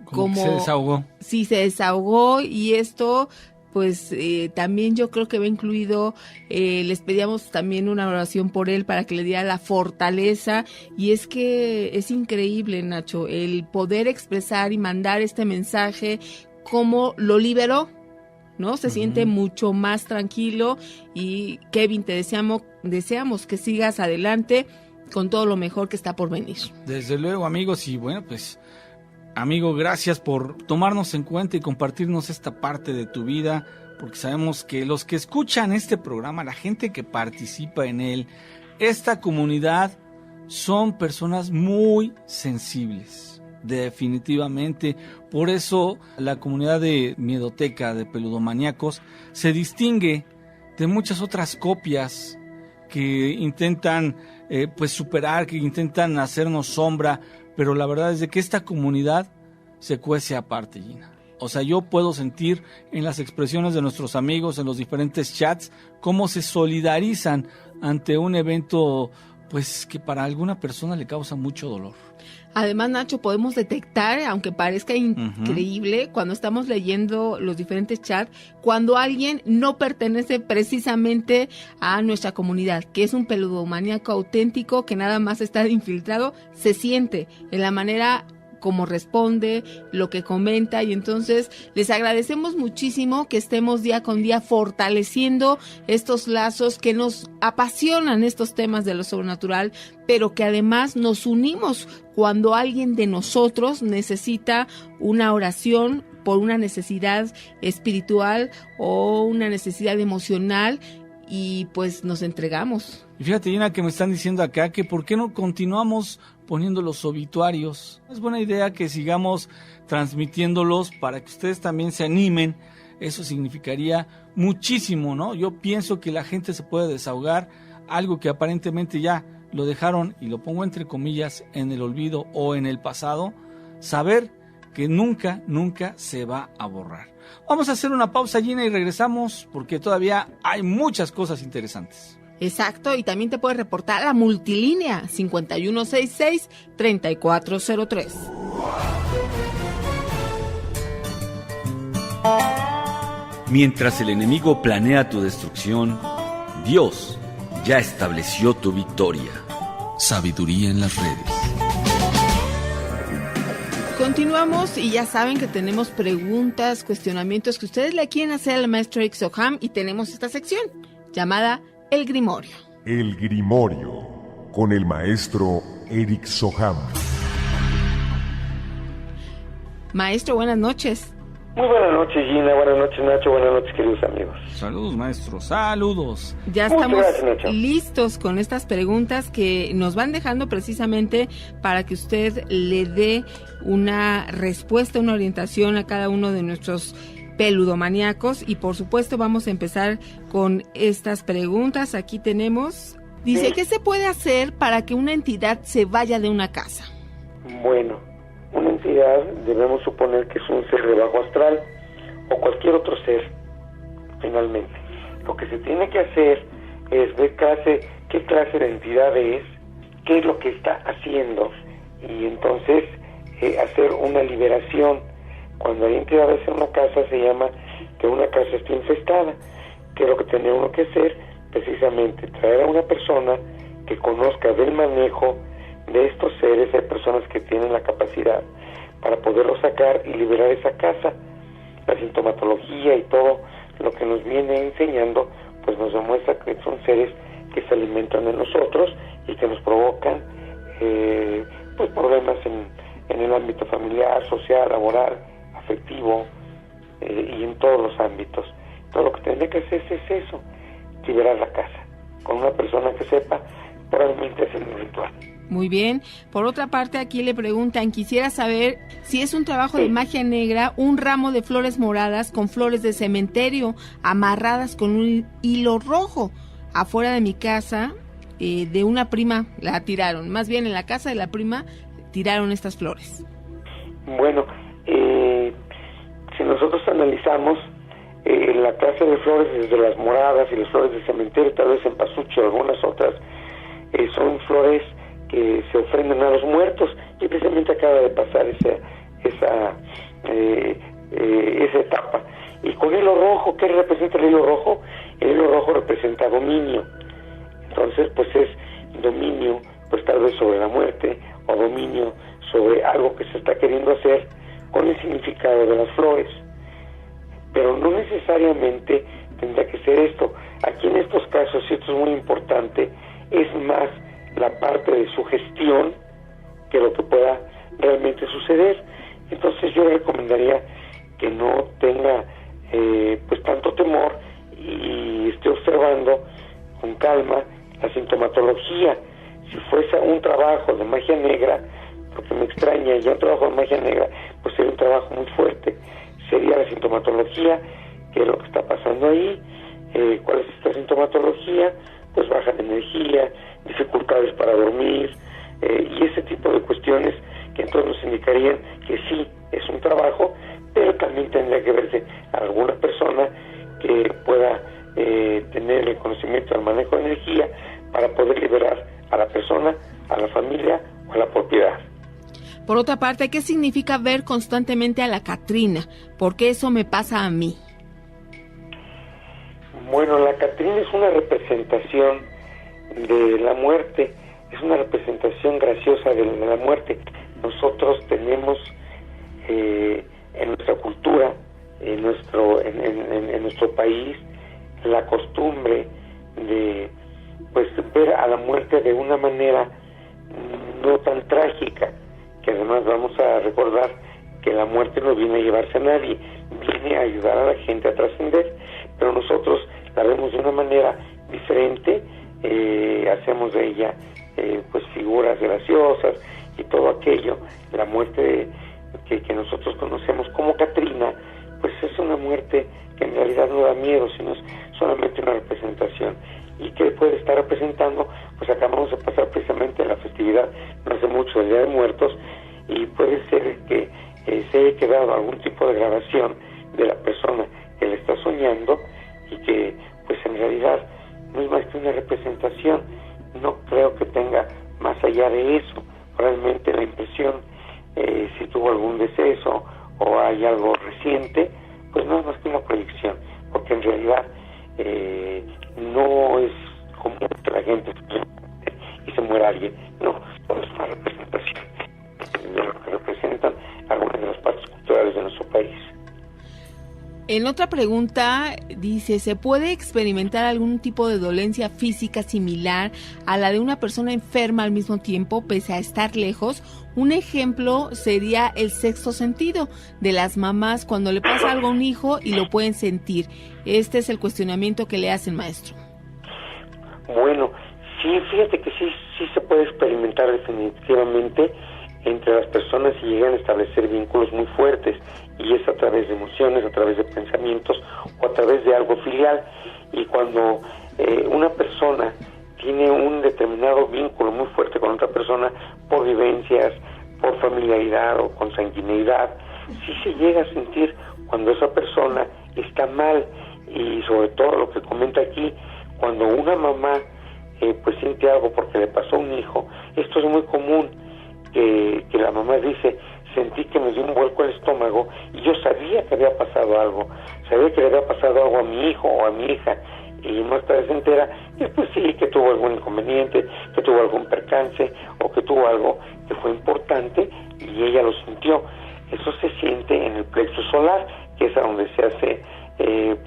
Como se desahogó. Sí, se desahogó y esto, pues también yo creo que va incluido, les pedíamos también una oración por él para que le diera la fortaleza, y es que es increíble, Nacho, el poder expresar y mandar este mensaje, cómo lo liberó, ¿no? Se siente mucho más tranquilo, y Kevin, te deseamos que sigas adelante con todo lo mejor que está por venir. Desde luego, amigos, y bueno, pues amigo, gracias por tomarnos en cuenta y compartirnos esta parte de tu vida, porque sabemos que los que escuchan este programa, la gente que participa en él, esta comunidad, son personas muy sensibles, definitivamente. Por eso la comunidad de Miedoteca, de Peludomaníacos, se distingue de muchas otras copias que intentan pues superar, que intentan hacernos sombra, pero la verdad es de que esta comunidad se cuece aparte, Gina. O sea, yo puedo sentir en las expresiones de nuestros amigos, en los diferentes chats, cómo se solidarizan ante un evento, pues, que para alguna persona le causa mucho dolor. Además, Nacho, podemos detectar, aunque parezca increíble, cuando estamos leyendo los diferentes chats, cuando alguien no pertenece precisamente a nuestra comunidad, que es un peludomaníaco auténtico, que nada más está infiltrado, se siente en la manera como responde, lo que comenta, y entonces les agradecemos muchísimo que estemos día con día fortaleciendo estos lazos que nos apasionan, estos temas de lo sobrenatural, pero que además nos unimos cuando alguien de nosotros necesita una oración por una necesidad espiritual o una necesidad emocional, y pues nos entregamos. Y fíjate, Gina, que me están diciendo acá que por qué no continuamos poniendo los obituarios. Es buena idea que sigamos transmitiéndolos para que ustedes también se animen. Eso significaría muchísimo, ¿no? Yo pienso que la gente se puede desahogar, algo que aparentemente ya lo dejaron, y lo pongo entre comillas, en el olvido o en el pasado. Saber que nunca se va a borrar. Vamos a hacer una pausa, Gina, y regresamos porque todavía hay muchas cosas interesantes. Exacto, y también te puedes reportar a la multilínea 5166-3403. Mientras el enemigo planea tu destrucción, Dios ya estableció tu victoria. Sabiduría en las redes. Continuamos, y ya saben que tenemos preguntas, cuestionamientos que ustedes le quieren hacer al maestro Eric Soham, y tenemos esta sección llamada El Grimorio. El Grimorio, con el maestro Eric Soham. Maestro, buenas noches. Muy buenas noches, Gina, buenas noches, Nacho, buenas noches, queridos amigos. Saludos, maestro, saludos. Ya estamos listos con estas preguntas que nos van dejando precisamente para que usted le dé una respuesta, una orientación a cada uno de nuestros peludomaníacos, y por supuesto vamos a empezar con estas preguntas. Aquí tenemos, dice, ¿qué se puede hacer para que una entidad se vaya de una casa? Bueno, una entidad debemos suponer que es un ser de bajo astral o cualquier otro ser, finalmente. Lo que se tiene que hacer es ver qué clase de entidad es, qué es lo que está haciendo, y entonces hacer una liberación. Cuando hay entidades en una casa se llama que una casa está infestada, ¿qué es lo que tiene uno que hacer? Precisamente traer a una persona que conozca del manejo de estos seres. Hay personas que tienen la capacidad para poderlo sacar y liberar esa casa. La sintomatología y todo lo que nos viene enseñando, pues nos demuestra que son seres que se alimentan de nosotros y que nos provocan pues problemas en el ámbito familiar, social, laboral, afectivo, y en todos los ámbitos. Todo lo que tendría que hacer es eso, liberar la casa, con una persona que sepa, probablemente hacer un ritual. Muy bien. Por otra parte, aquí le preguntan, quisiera saber si es un trabajo de magia negra, un ramo de flores moradas con flores de cementerio amarradas con un hilo rojo. Afuera de mi casa, de una prima la tiraron. Más bien en la casa de la prima tiraron estas flores. Bueno, si nosotros analizamos la clase de flores, desde las moradas y las flores de cementerio, tal vez en pasucho o algunas otras, son flores que se ofrendan a los muertos, y precisamente acaba de pasar esa etapa. Y con hilo rojo, ¿qué representa el hilo rojo? El hilo rojo representa dominio. Entonces, pues es dominio, pues tal vez sobre la muerte, o dominio sobre algo que se está queriendo hacer, con el significado de las flores. Pero no necesariamente tendrá que ser esto. Aquí en estos casos, y esto es muy importante, es más la parte de sugestión que lo que pueda realmente suceder. Entonces yo le recomendaría que no tenga pues tanto temor y esté observando con calma la sintomatología. Si fuese un trabajo de magia negra, porque me extraña, ya un trabajo de magia negra, pues sería un trabajo muy fuerte. Sería la sintomatología, qué es lo que está pasando ahí, cuál es esta sintomatología, pues baja de energía, dificultades para dormir, y ese tipo de cuestiones que entonces nos indicarían que sí es un trabajo, pero también tendría que verse a alguna persona que pueda tener el conocimiento del manejo de energía para poder liberar a la persona, a la familia o a la propiedad. Por otra parte, ¿qué significa ver constantemente a la Catrina? ¿Por qué eso me pasa a mí? Bueno, la Catrina es una representación de la muerte, es una representación graciosa de la muerte. Nosotros tenemos en nuestra cultura, en nuestro país, la costumbre de pues ver a la muerte de una manera no tan trágica, que además vamos a recordar que la muerte no viene a llevarse a nadie, viene a ayudar a la gente a trascender, pero nosotros la vemos de una manera diferente, hacemos de ella pues figuras graciosas y todo aquello. La muerte que nosotros conocemos como Catrina, pues es una muerte que en realidad no da miedo, sino es solamente una representación. ¿Y qué puede estar representando? Pues acabamos de pasar precisamente la festividad no hace mucho del Día de Muertos, y puede ser que se haya quedado algún tipo de grabación de la persona que le está soñando, y que pues en realidad no es más que una representación. No creo que tenga más allá de eso. Realmente la impresión, si tuvo algún deceso o hay algo reciente, pues no es más que una proyección, porque en realidad no es común que la gente y se muera alguien. No, es una representación de lo que representan algunas de las partes culturales de nuestro país. En otra pregunta dice, ¿se puede experimentar algún tipo de dolencia física similar a la de una persona enferma al mismo tiempo, pese a estar lejos? Un ejemplo sería el sexto sentido de las mamás cuando le pasa algo a un hijo y lo pueden sentir. Este es el cuestionamiento que le hacen, maestro. Bueno, sí, fíjate que sí se puede experimentar definitivamente entre las personas y llegan a establecer vínculos muy fuertes, y es a través de emociones, a través de pensamientos o a través de algo filial. Y cuando una persona tiene un determinado vínculo muy fuerte con otra persona por vivencias, por familiaridad o consanguineidad, sí se llega a sentir cuando esa persona está mal. Y sobre todo lo que comenta aquí, cuando una mamá pues siente algo porque le pasó a un hijo, esto es muy común, que la mamá dice, sentí que me dio un vuelco al estómago y yo sabía que había pasado algo, sabía que le había pasado algo a mi hijo o a mi hija, y más tarde se entera que pues sí, que tuvo algún inconveniente, que tuvo algún percance o que tuvo algo que fue importante y ella lo sintió. Eso se siente en el plexo solar, que es a donde se hace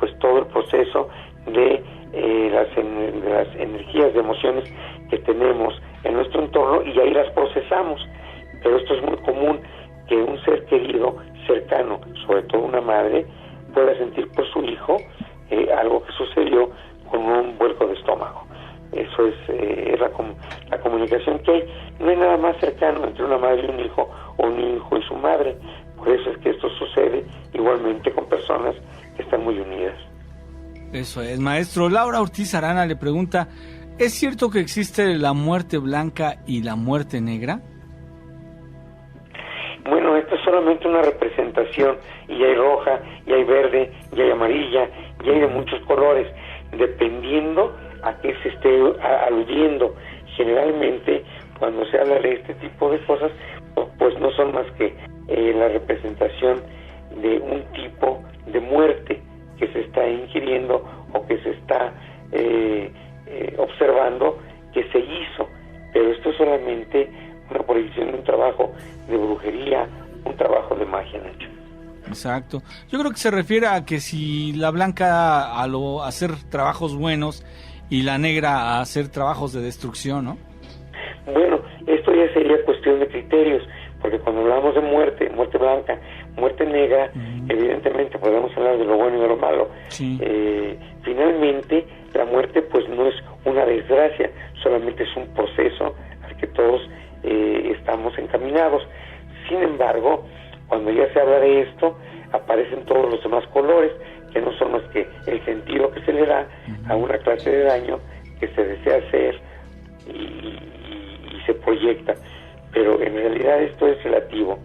pues todo el proceso de las energías de emociones que tenemos en nuestro entorno, y ahí las procesamos. Pero esto es muy común, que un ser querido, cercano, sobre todo una madre, pueda sentir por su hijo algo que sucedió con un vuelco de estómago. Eso es la comunicación que hay. No hay nada más cercano entre una madre y un hijo, o un hijo y su madre. Por eso es que esto sucede igualmente con personas que están muy unidas. Eso es, maestro. Laura Ortiz Arana le pregunta, ¿es cierto que existe la muerte blanca y la muerte negra? Bueno, esto es solamente una representación, y hay roja, y hay verde, y hay amarilla, y hay de muchos colores, dependiendo a qué se esté aludiendo. Generalmente, cuando se habla de este tipo de cosas, pues no son más que la representación de un tipo de muerte que se está ingiriendo o que se está observando que se hizo. Pero esto es solamente una proyección de un trabajo de brujería, un trabajo de magia, Nacho. Exacto. Yo creo que se refiere a que si la blanca a hacer trabajos buenos y la negra a hacer trabajos de destrucción, ¿no? Bueno, esto ya sería cuestión de criterios, porque cuando hablamos de muerte blanca, muerte negra, evidentemente podemos hablar de lo bueno y de lo malo. Sí. Finalmente, la muerte pues no es una desgracia, solamente es un proceso al que todos estamos encaminados. Sin embargo, cuando ya se habla de esto, aparecen todos los demás colores, que no son más que el sentido que se le da a una clase de daño que se desea hacer y se proyecta. Pero en realidad esto es relativo.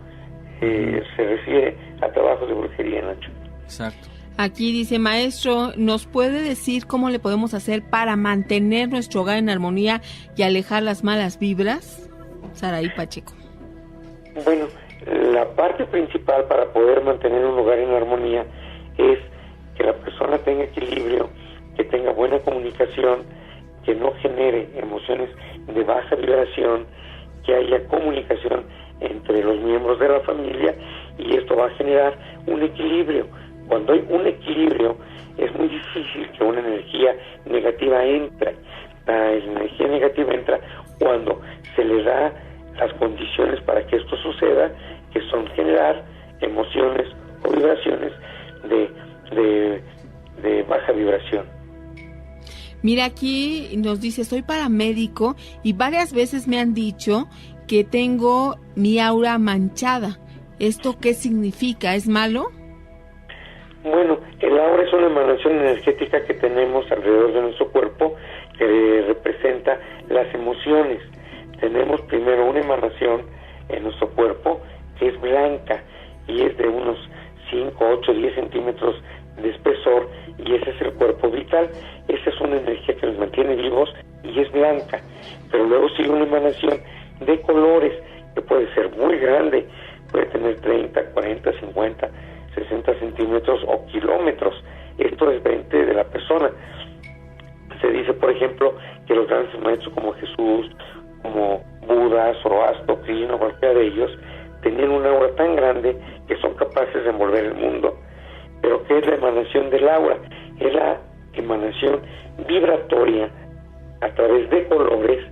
Se refiere a trabajos de brujería, Nacho. Exacto. Aquí dice, maestro, ¿nos puede decir cómo le podemos hacer para mantener nuestro hogar en armonía y alejar las malas vibras? Saraí Pacheco. Bueno, la parte principal para poder mantener un hogar en armonía es que la persona tenga equilibrio, que tenga buena comunicación, que no genere emociones de baja vibración, que haya comunicación entre los miembros de la familia, y esto va a generar un equilibrio. Cuando hay un equilibrio, es muy difícil que una energía negativa entre. La energía negativa entra cuando se le da las condiciones para que esto suceda, que son generar emociones o vibraciones de baja vibración. Mira, aquí nos dice, soy paramédico y varias veces me han dicho que tengo mi aura manchada. ¿Esto qué significa? ¿Es malo? Bueno, el aura es una emanación energética que tenemos alrededor de nuestro cuerpo que representa las emociones. Tenemos primero una emanación en nuestro cuerpo que es blanca y es de unos 5, 8, 10 centímetros de espesor, y ese es el cuerpo vital. Esa es una energía que nos mantiene vivos y es blanca. Pero luego sigue una emanación de colores que puede ser muy grande, puede tener 30, 40, 50, 60 centímetros o kilómetros. Esto depende de la persona. Se dice, por ejemplo, que los grandes maestros como Jesús, como Buda, Zoroastro, Krishna, cualquiera de ellos, tenían una aura tan grande que son capaces de envolver el mundo. Pero ¿qué es la emanación del aura? Es la emanación vibratoria a través de colores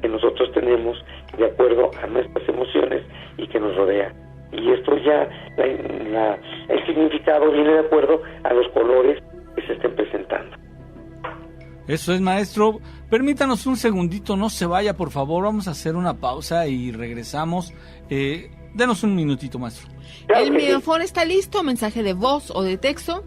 que nosotros tenemos de acuerdo a nuestras emociones y que nos rodea. Y esto ya, el significado viene de acuerdo a los colores que se estén presentando. Eso es, maestro. Permítanos un segundito, no se vaya, por favor. Vamos a hacer una pausa y regresamos. Denos un minutito, maestro. El micrófono está listo. Mensaje de voz o de texto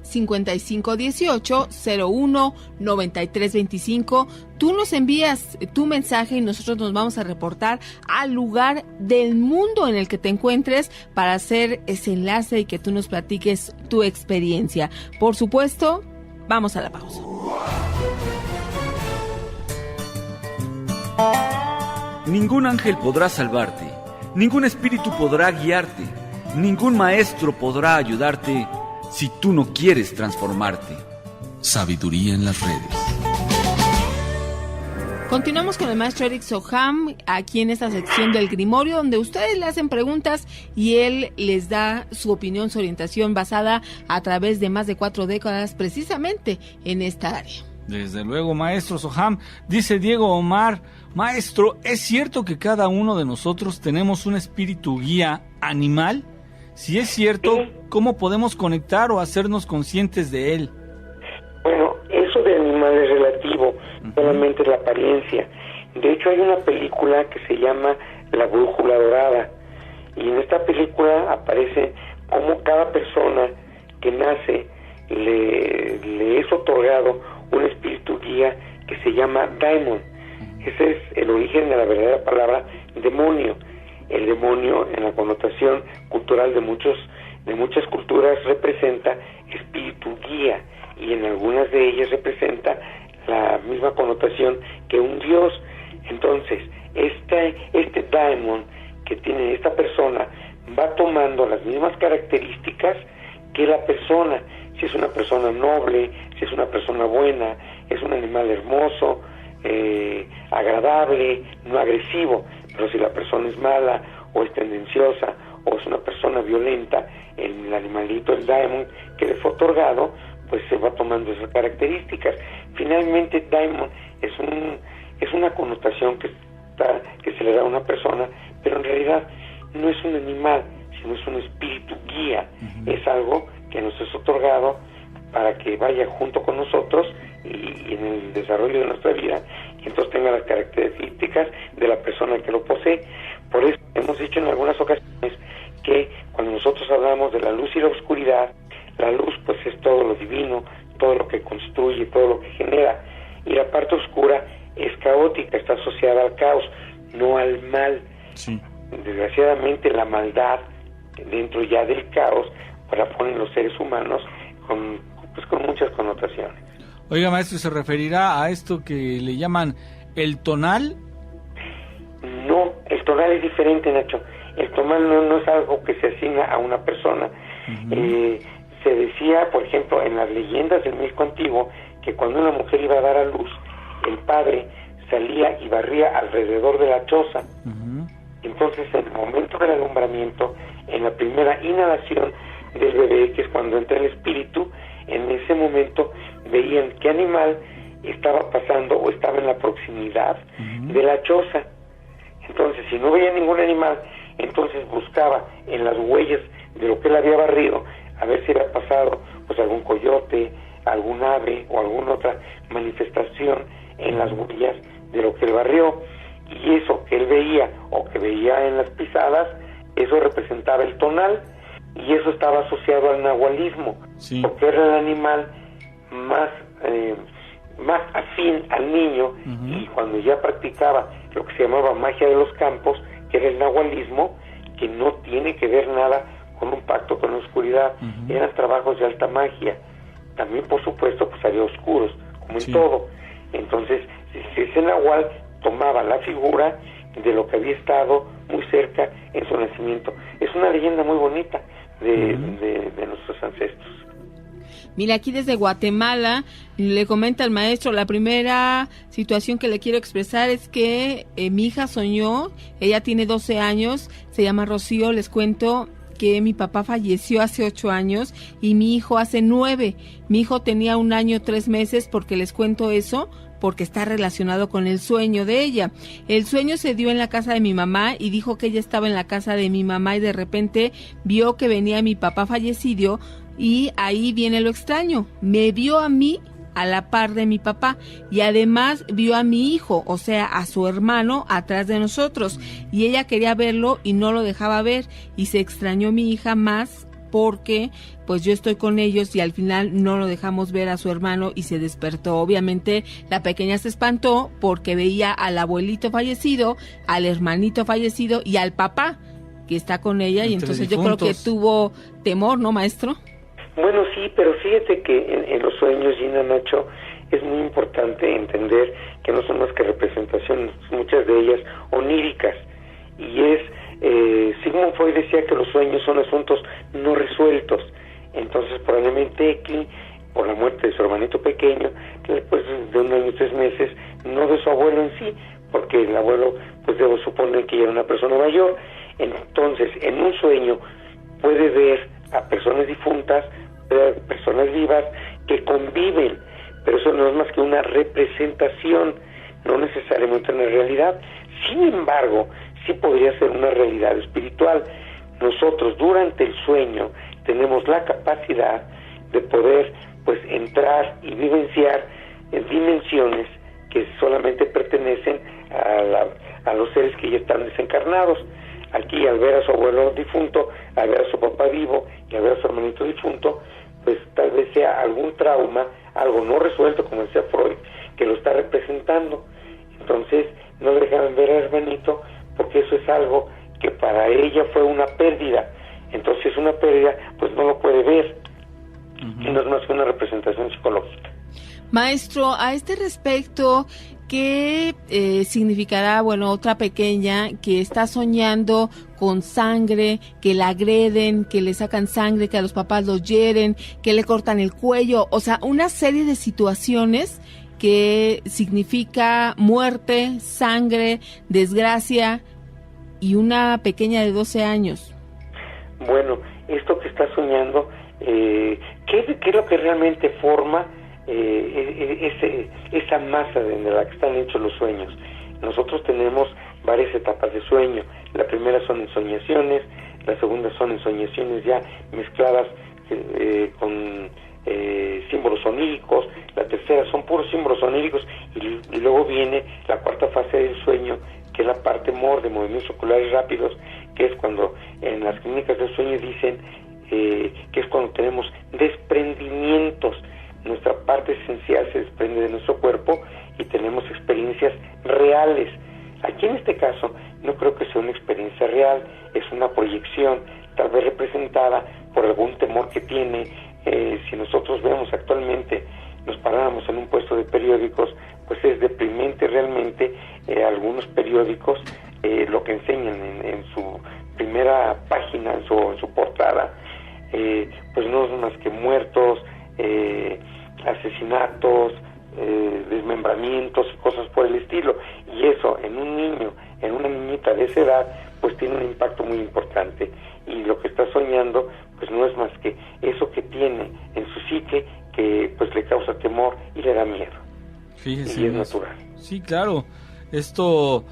5518-01-9325. Tú nos envías tu mensaje y nosotros nos vamos a reportar al lugar del mundo en el que te encuentres para hacer ese enlace y que tú nos platiques tu experiencia. Por supuesto, vamos a la pausa. Ningún ángel podrá salvarte, Ningún espíritu podrá guiarte, ningún maestro podrá ayudarte si tú no quieres transformarte. Sabiduría en las redes. Continuamos con el maestro Eric Soham, aquí en esta sección del Grimorio, donde ustedes le hacen preguntas y él les da su opinión, su orientación basada a través de más de 4 décadas precisamente en esta área. Desde luego, maestro Soham. Dice Diego Omar: maestro, ¿es cierto que cada uno de nosotros tenemos un espíritu guía animal? Si es cierto, ¿cómo podemos conectar o hacernos conscientes de él? Bueno, eso de animal es relativo, solamente es la apariencia. De hecho, hay una película que se llama La Brújula Dorada, y en esta película aparece cómo cada persona que nace le es otorgado un espíritu guía que se llama Daimon. Ese es el origen de la verdadera palabra demonio. El demonio, en la connotación cultural de muchas culturas, representa espíritu guía, y en algunas de ellas representa la misma connotación que un dios. Entonces, este daimon que tiene esta persona va tomando las mismas características que la persona. Si es una persona noble, si es una persona buena, es un animal hermoso, agradable, no agresivo. Pero si la persona es mala o es tendenciosa o es una persona violenta, el animalito, el daimon que le fue otorgado, pues se va tomando esas características. Finalmente, daimon es una connotación que se le da a una persona, pero en realidad no es un animal, sino es un espíritu guía. Es algo que nos es otorgado para que vaya junto con nosotros y en el desarrollo de nuestra vida, y entonces tenga las características de la persona que lo posee. Por eso hemos dicho en algunas ocasiones que cuando nosotros hablamos de la luz y la oscuridad, la luz pues es todo lo divino, todo lo que construye, todo lo que genera, y la parte oscura es caótica, está asociada al caos, no al mal. Sí. Desgraciadamente la maldad dentro ya del caos pues la ponen los seres humanos con muchas connotaciones. Oiga, maestro, ¿se referirá a esto que le llaman el tonal? No, el tonal es diferente, Nacho. El tonal no es algo que se asigna a una persona. Se decía, por ejemplo, en las leyendas del México antiguo, que cuando una mujer iba a dar a luz, el padre salía y barría alrededor de la choza. Entonces, en el momento del alumbramiento, en la primera inhalación del bebé, que es cuando entra el espíritu, en ese momento veían qué animal estaba pasando o estaba en la proximidad de la choza. Entonces, si no veía ningún animal, entonces buscaba en las huellas de lo que él había barrido, a ver si había pasado pues algún coyote, algún ave o alguna otra manifestación en las huellas de lo que él barrió. Y eso que él veía o que veía en las pisadas, eso representaba el tonal, y eso estaba asociado al nahualismo, porque era el animal más afín al niño, y cuando ya practicaba lo que se llamaba magia de los campos, que era el nahualismo, que no tiene que ver nada con un pacto con la oscuridad, eran trabajos de alta magia. También, por supuesto, pues había oscuros, como en todo. Entonces, ese nahual tomaba la figura de lo que había estado muy cerca en su nacimiento. Es una leyenda muy bonita de nuestros ancestros. Mira, aquí desde Guatemala le comenta el maestro: la primera situación que le quiero expresar es que mi hija soñó, ella tiene 12 años, se llama Rocío, les cuento que mi papá falleció hace 8 años y mi hijo hace 9. Mi hijo tenía 1 año 3 meses, porque les cuento eso porque está relacionado con el sueño de ella. El sueño se dio en la casa de mi mamá y dijo que ella estaba en la casa de mi mamá y de repente vio que venía mi papá fallecido, y ahí viene lo extraño. Me vio a mí a la par de mi papá y además vio a mi hijo, o sea, a su hermano atrás de nosotros, y ella quería verlo y no lo dejaba ver, y se extrañó mi hija más porque pues yo estoy con ellos y al final no lo dejamos ver a su hermano y se despertó. Obviamente la pequeña se espantó porque veía al abuelito fallecido, al hermanito fallecido y al papá que está con ella, y entonces yo creo que tuvo temor, ¿no, maestro? Bueno, sí, pero fíjate que en los sueños, Gina, Nacho, es muy importante entender que no son más que representaciones, muchas de ellas oníricas, y es Sigmund Freud decía que los sueños son asuntos no resueltos. Entonces probablemente Eki, por la muerte de su hermanito pequeño, después de 1 año y 3 meses, no de su abuelo en sí, porque el abuelo, pues debo suponer que ya era una persona mayor. Entonces, en un sueño puede ver a personas difuntas, personas vivas que conviven, pero eso no es más que una representación, no necesariamente una realidad. Sin embargo, sí podría ser una realidad espiritual. Nosotros durante el sueño tenemos la capacidad de poder pues entrar y vivenciar en dimensiones que solamente pertenecen a los seres que ya están desencarnados. Aquí, al ver a su abuelo difunto, al ver a su papá vivo y al ver a su hermanito difunto, pues tal vez sea algún trauma, algo no resuelto, como decía Freud, que lo está representando. Entonces no le dejaban ver al hermanito porque eso es algo que para ella fue una pérdida. Entonces, si es una pérdida, pues no lo puede ver. Y no es más que una representación psicológica. Maestro, a este respecto, ¿qué significará, otra pequeña que está soñando con sangre, que la agreden, que le sacan sangre, que a los papás los hieren, que le cortan el cuello? O sea, una serie de situaciones que significa muerte, sangre, desgracia, y una pequeña de 12 años. Bueno, esto que está soñando, ¿qué es lo que realmente forma esa masa de la que están hechos los sueños? Nosotros tenemos varias etapas de sueño. La primera son ensoñaciones, la segunda son ensoñaciones ya mezcladas con símbolos oníricos, la tercera son puros símbolos oníricos, y luego viene la cuarta fase del sueño, que es la parte MOR, de movimientos oculares rápidos, que es cuando en las clínicas del sueño dicen que es cuando tenemos desprendimientos. Nuestra parte esencial se desprende de nuestro cuerpo y tenemos experiencias reales. Aquí en este caso no creo que sea una experiencia real, es una proyección, tal vez representada por algún temor que tiene. Si nosotros vemos actualmente, nos paráramos en un puesto de periódicos, pues es deprimente realmente. Algunos periódicos lo que enseñan en su primera página, en su portada, pues no es más que muertos, asesinatos, desmembramientos y cosas por el estilo, y eso en un niño, en una niñita de esa edad, pues tiene un impacto muy importante, y lo que está soñando pues no es más que eso que tiene en su psique, que pues le causa temor y le da miedo. Fíjese, y es natural. Sí, claro, esto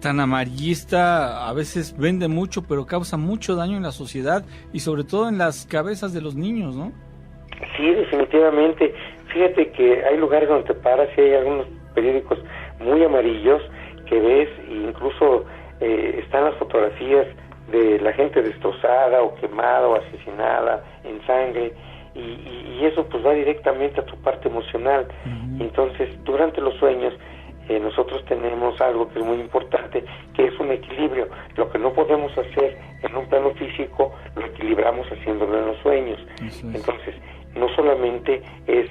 tan amarillista a veces vende mucho, pero causa mucho daño en la sociedad y sobre todo en las cabezas de los niños, ¿no? Sí, definitivamente. Fíjate que hay lugares donde te paras y hay algunos periódicos muy amarillos que ves, e incluso están las fotografías de la gente destrozada o quemada o asesinada en sangre, y eso pues va directamente a tu parte emocional. Entonces, durante los sueños nosotros tenemos algo que es muy importante, que es un equilibrio. Lo que no podemos hacer en un plano físico, lo equilibramos haciéndolo en los sueños. Entonces, no solamente es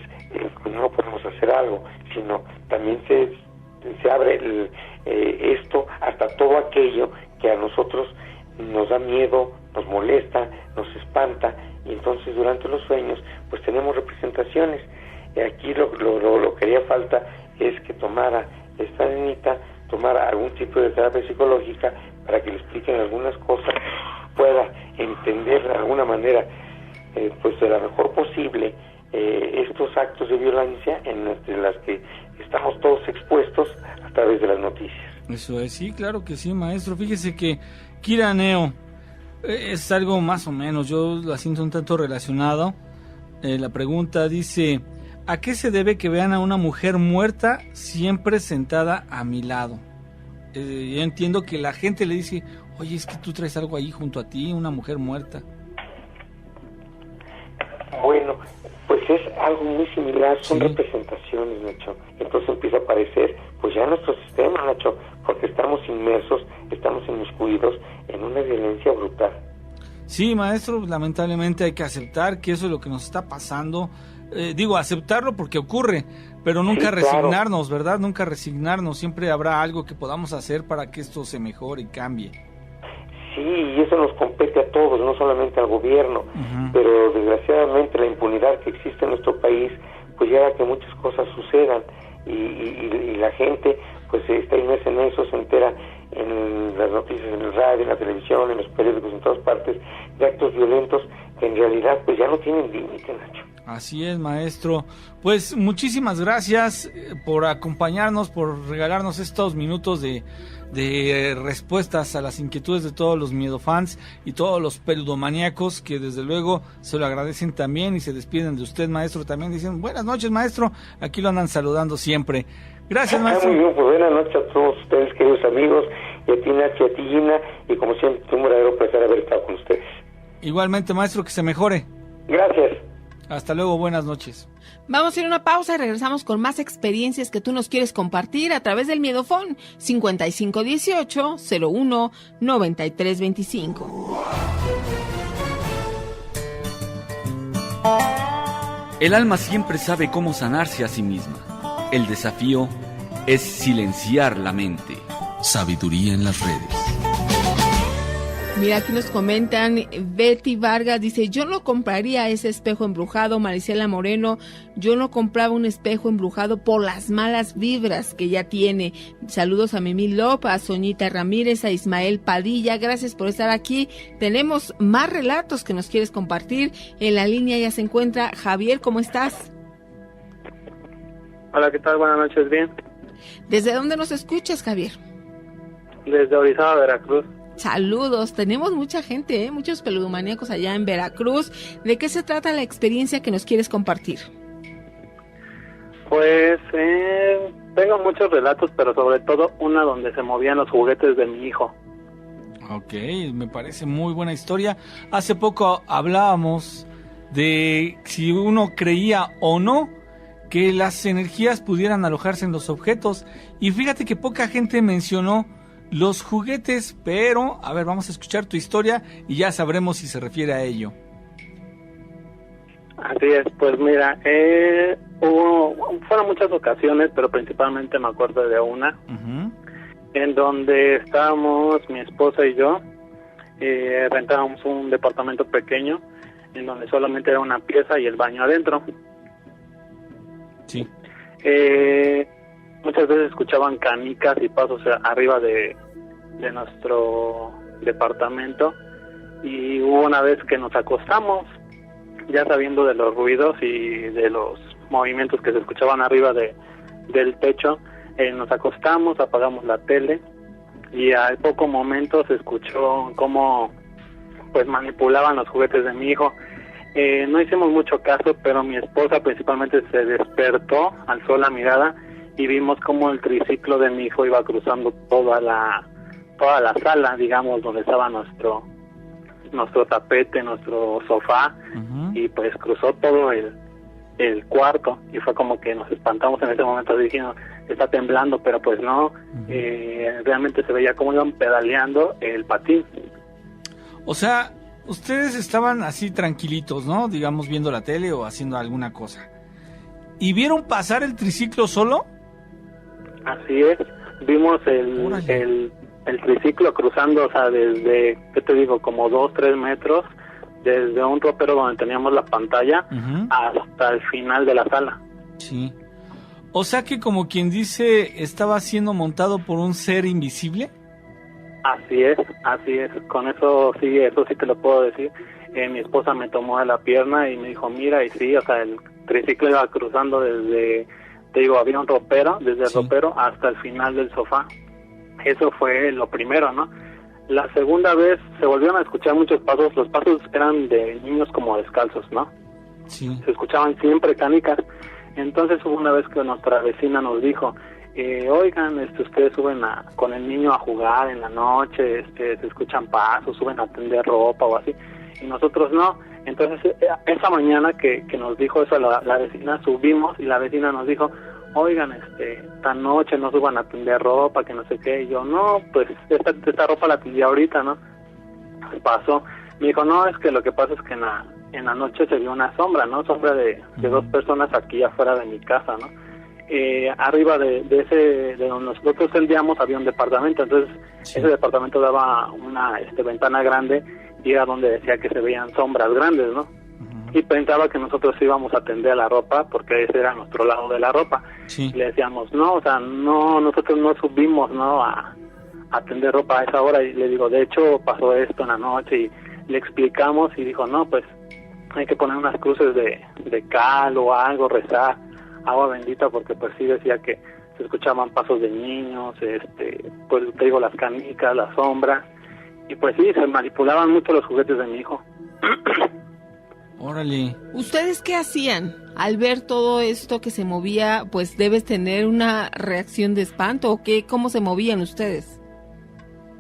que no podemos hacer algo, sino también se abre esto hasta todo aquello que a nosotros nos da miedo, nos molesta, nos espanta, y entonces durante los sueños pues tenemos representaciones. Aquí lo que haría falta es que esta niñita tomara algún tipo de terapia psicológica para que le expliquen algunas cosas, pueda entender de alguna manera pues de la mejor posible estos actos de violencia en las que estamos todos expuestos a través de las noticias. Eso es, sí, claro que sí, maestro. Fíjese que Kiraneo es algo más o menos, yo la siento un tanto relacionado. La pregunta dice: ¿a qué se debe que vean a una mujer muerta siempre sentada a mi lado? Yo entiendo que la gente le dice: oye, es que tú traes algo ahí junto a ti, una mujer muerta. Bueno, pues es algo muy similar, son representaciones, Nacho. Entonces empieza a aparecer pues ya nuestro sistema, Nacho, porque estamos inmersos, estamos inmiscuidos en una violencia brutal. Sí, maestro, lamentablemente hay que aceptar que eso es lo que nos está pasando. Aceptarlo porque ocurre, pero nunca resignarnos, claro. ¿Verdad? Nunca resignarnos, siempre habrá algo que podamos hacer para que esto se mejore y cambie. Sí, y eso nos compete a todos, no solamente al gobierno, pero desgraciadamente la impunidad que existe en nuestro país pues lleva a que muchas cosas sucedan y la gente pues está inmersa en eso, se entera en las noticias, en el radio, en la televisión, en los periódicos, en todas partes, de actos violentos que en realidad pues ya no tienen límite, Nacho. Así es, maestro. Pues muchísimas gracias por acompañarnos, por regalarnos estos minutos de respuestas a las inquietudes de todos los miedofans y todos los peludomaníacos, que desde luego se lo agradecen también y se despiden de usted, maestro. También dicen buenas noches, maestro. Aquí lo andan saludando siempre. Gracias, maestro. Muy bien, pues buenas noches a todos ustedes, queridos amigos, y a ti, Nacho, y a ti, Gina, y como siempre, un verdadero placer haber estado con ustedes. Igualmente, maestro, que se mejore. Gracias. Hasta luego, buenas noches. Vamos a ir a una pausa y regresamos con más experiencias que tú nos quieres compartir a través del Miedofón 5518-01-9325. El alma siempre sabe cómo sanarse a sí misma. El desafío es silenciar la mente. Sabiduría en las redes. Mira, aquí nos comentan, Betty Vargas dice, yo no compraría ese espejo embrujado. Maricela Moreno, yo no compraba un espejo embrujado por las malas vibras que ya tiene. Saludos a Mimi López, a Soñita Ramírez, a Ismael Padilla, gracias por estar aquí. Tenemos más relatos que nos quieres compartir. En la línea ya se encuentra Javier, ¿cómo estás? Hola, ¿qué tal? Buenas noches, bien. ¿Desde dónde nos escuchas, Javier? Desde Orizaba, Veracruz. Saludos, tenemos mucha gente, muchos peludomaníacos allá en Veracruz. ¿De qué se trata la experiencia que nos quieres compartir? Pues tengo muchos relatos, pero sobre todo una donde se movían los juguetes de mi hijo. Ok, me parece muy buena historia. Hace poco hablábamos de si uno creía o no que las energías pudieran alojarse en los objetos. Y fíjate que poca gente mencionó los juguetes, pero, a ver, vamos a escuchar tu historia y ya sabremos si se refiere a ello. Así es, pues mira, fueron muchas ocasiones, pero principalmente me acuerdo de una, en donde estábamos, mi esposa y yo, rentábamos un departamento pequeño, en donde solamente era una pieza y el baño adentro. Sí. Muchas veces escuchaban canicas y pasos arriba de nuestro departamento, y hubo una vez que nos acostamos ya sabiendo de los ruidos y de los movimientos que se escuchaban arriba del techo. Nos acostamos, apagamos la tele y al poco momento se escuchó cómo pues manipulaban los juguetes de mi hijo. No hicimos mucho caso, pero mi esposa principalmente se despertó, alzó la mirada y vimos cómo el triciclo de mi hijo iba cruzando toda la sala, digamos, donde estaba nuestro tapete, nuestro sofá, y pues cruzó todo el cuarto, y fue como que nos espantamos en ese momento, dijimos, está temblando, pero pues no, realmente se veía cómo iban pedaleando el patín. O sea, ustedes estaban así tranquilitos, ¿no? Digamos, viendo la tele o haciendo alguna cosa. ¿Y vieron pasar el triciclo solo? Así es, vimos el triciclo cruzando, o sea, desde, ¿qué te digo?, como 2-3 metros, desde un ropero donde teníamos la pantalla hasta el final de la sala. Sí. O sea que, como quien dice, estaba siendo montado por un ser invisible. Así es, con eso sí te lo puedo decir. Mi esposa me tomó de la pierna y me dijo, mira, y sí, o sea, el triciclo iba cruzando desde, te digo, había un ropero, desde el ropero hasta el final del sofá. Eso fue lo primero, ¿no? La segunda vez se volvieron a escuchar muchos pasos. Los pasos eran de niños como descalzos, ¿no? Sí. Se escuchaban siempre canicas. Entonces hubo una vez que nuestra vecina nos dijo, oigan, ustedes suben con el niño a jugar en la noche, se escuchan pasos, suben a tender ropa o así, y nosotros no. Entonces esa mañana que nos dijo eso la vecina, subimos y la vecina nos dijo, oigan, esta noche no suban a tender ropa, que no sé qué. Y yo, no, pues esta ropa la tendí ahorita, ¿no? Pasó. Me dijo, no, es que lo que pasa es que en la noche se vio una sombra, ¿no? Sombra de dos personas aquí afuera de mi casa, ¿no? arriba de donde nosotros tendríamos había un departamento, entonces ese departamento daba una ventana grande y era donde decía que se veían sombras grandes, ¿no? Y pensaba que nosotros íbamos a tender la ropa porque ese era nuestro lado de la ropa. Y le decíamos, no, o sea, no, nosotros no subimos, ¿no? a tender ropa a esa hora. Y le digo, de hecho pasó esto en la noche, y le explicamos y dijo, no, pues hay que poner unas cruces de cal o algo, rezar, agua bendita, porque pues sí decía que se escuchaban pasos de niños, pues te digo, las canicas, la sombra, y pues sí, se manipulaban mucho los juguetes de mi hijo. Órale. ¿Ustedes qué hacían? Al ver todo esto que se movía, pues debes tener una reacción de espanto, ¿o qué? ¿Cómo se movían ustedes?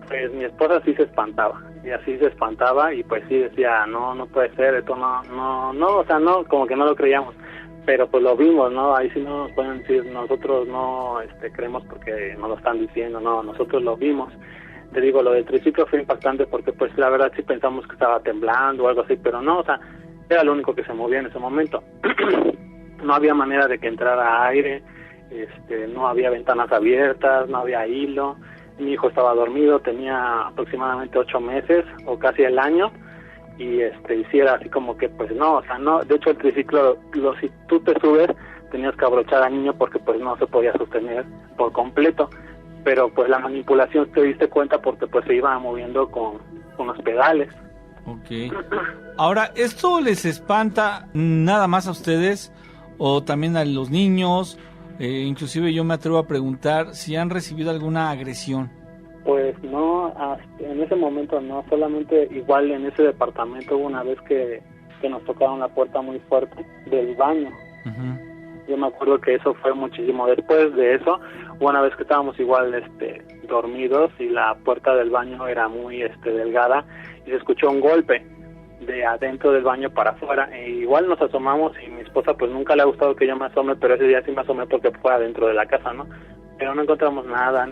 Pues mi esposa sí se espantaba, y así se espantaba, y pues sí decía, no puede ser, esto no, o sea, no, como que no lo creíamos, pero pues lo vimos, ¿no? Ahí sí no nos pueden decir, nosotros no creemos porque nos lo están diciendo, no, nosotros lo vimos. Te digo, lo del triciclo fue impactante porque pues la verdad sí pensamos que estaba temblando o algo así, pero no, o sea, era lo único que se movía en ese momento. No había manera de que entrara aire, no había ventanas abiertas, no había hilo. Mi hijo estaba dormido, tenía aproximadamente 8 meses o casi el año, y sí era así como que pues no, o sea, no, de hecho el triciclo, si tú te subes, tenías que abrochar al niño porque pues no se podía sostener por completo, pero pues la manipulación te diste cuenta porque pues se iba moviendo con los pedales. Ok. Ahora, ¿esto les espanta nada más a ustedes o también a los niños? Inclusive yo me atrevo a preguntar si han recibido alguna agresión. Pues no, en ese momento no, solamente igual en ese departamento hubo una vez que nos tocaron la puerta muy fuerte del baño. Yo me acuerdo que eso fue muchísimo después de eso. Hubo una vez que estábamos igual dormidos y la puerta del baño era muy delgada y se escuchó un golpe de adentro del baño para afuera. Igual nos asomamos y mi esposa pues nunca le ha gustado que yo me asome, pero ese día sí me asomé porque fue adentro de la casa, ¿no? Pero no encontramos nada,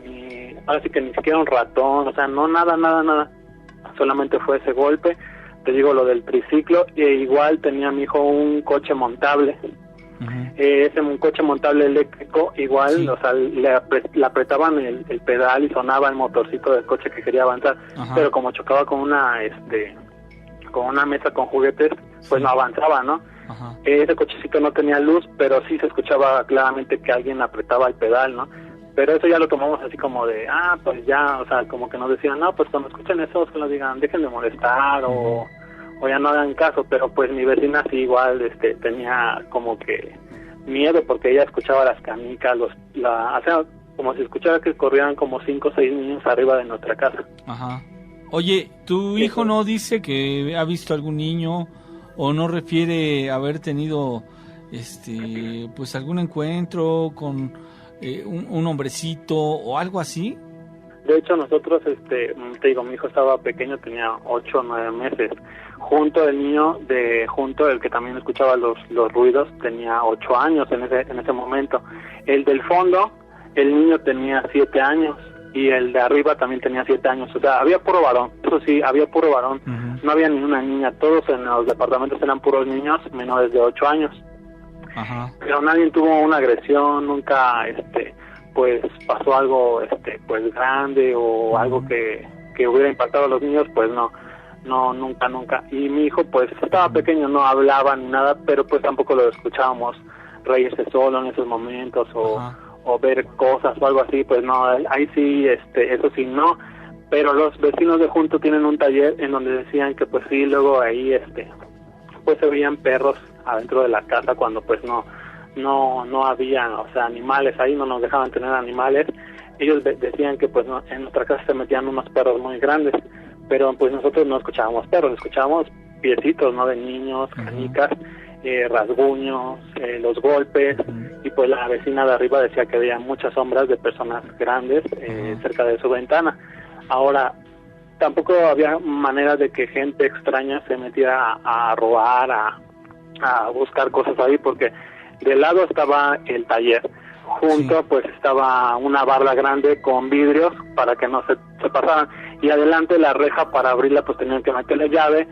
ahora sí que ni siquiera un ratón, o sea, no, nada. Solamente fue ese golpe. Te digo lo del triciclo, igual tenía mi hijo un coche montable. Un coche montable eléctrico, igual, o sea, le apretaban el pedal y sonaba el motorcito del coche que quería avanzar, pero como chocaba con una mesa con juguetes, pues no avanzaba, ¿no? Ese cochecito no tenía luz, pero sí se escuchaba claramente que alguien apretaba el pedal, ¿no? Pero eso ya lo tomamos así como de, pues ya, o sea, como que nos decían, no, pues cuando escuchen eso, que nos digan, dejen de molestar, o ya no hagan caso, pero pues mi vecina sí igual tenía como que miedo porque ella escuchaba las canicas, o sea, como si escuchara que corrían como 5 o 6 niños arriba de nuestra casa. Oye, ¿tu hijo no dice que ha visto algún niño o no refiere haber tenido pues algún encuentro con un hombrecito o algo así? De hecho, nosotros, te digo, mi hijo estaba pequeño, tenía 8 o 9 meses. Junto el que también escuchaba los ruidos, tenía 8 años en ese momento. El del fondo, el niño tenía 7 años y el de arriba también tenía 7 años. O sea, había puro varón, eso sí, había puro varón. No había ni una niña, todos en los departamentos eran puros niños menores de 8 años. Pero nadie tuvo una agresión, nunca, pues pasó algo pues grande o algo que hubiera impactado a los niños, pues no, nunca. Y mi hijo pues estaba pequeño, no hablaba ni nada, pero pues tampoco lo escuchábamos reírse solo en esos momentos o ver cosas o algo así, pues no, ahí sí, eso sí no. Pero los vecinos de junto tienen un taller en donde decían que pues sí, luego ahí pues se veían perros adentro de la casa cuando pues no había, o sea, animales ahí, no nos dejaban tener animales. Ellos decían que pues en nuestra casa se metían unos perros muy grandes, pero pues nosotros no escuchábamos perros, escuchábamos piecitos, ¿no? De niños, canicas, rasguños, los golpes, y pues la vecina de arriba decía que había muchas sombras de personas grandes cerca de su ventana. Ahora, tampoco había manera de que gente extraña se metiera a robar, a buscar cosas ahí, porque de lado estaba el taller, junto pues estaba una barra grande con vidrios para que no se pasaran, y adelante la reja, para abrirla pues tenían que meterle llave,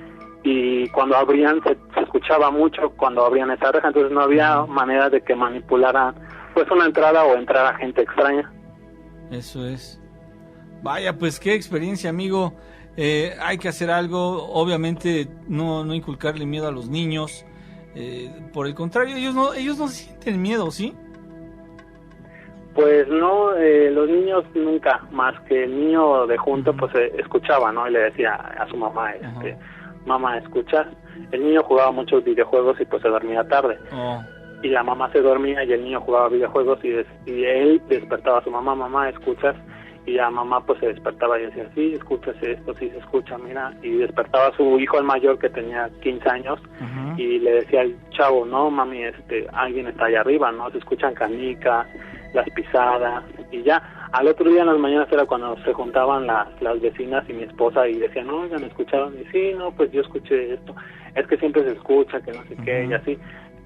y cuando abrían se escuchaba mucho cuando abrían esa reja, entonces no había manera de que manipularan pues una entrada o entrar a gente extraña. Eso es. Vaya, pues qué experiencia, amigo. Hay que hacer algo, obviamente no inculcarle miedo a los niños. Por el contrario, ellos no sienten miedo, ¿sí? Pues no, los niños nunca, más que el niño de junto, pues escuchaba, ¿no? Y le decía a su mamá, mamá, ¿escuchas? El niño jugaba muchos videojuegos y pues se dormía tarde. Y la mamá se dormía y el niño jugaba videojuegos y él despertaba a su mamá, mamá, ¿escuchas? Y la mamá pues se despertaba y decía, sí, escuchas esto, sí se escucha, mira. Y despertaba a su hijo el mayor que tenía 15 años y le decía al chavo, no, mami, alguien está allá arriba, ¿no? Se escuchan canicas, las pisadas y ya. Al otro día en las mañanas era cuando se juntaban las vecinas y mi esposa y decían, no, ya me escucharon. Y sí, no, pues yo escuché esto. Es que siempre se escucha, que no sé qué y así.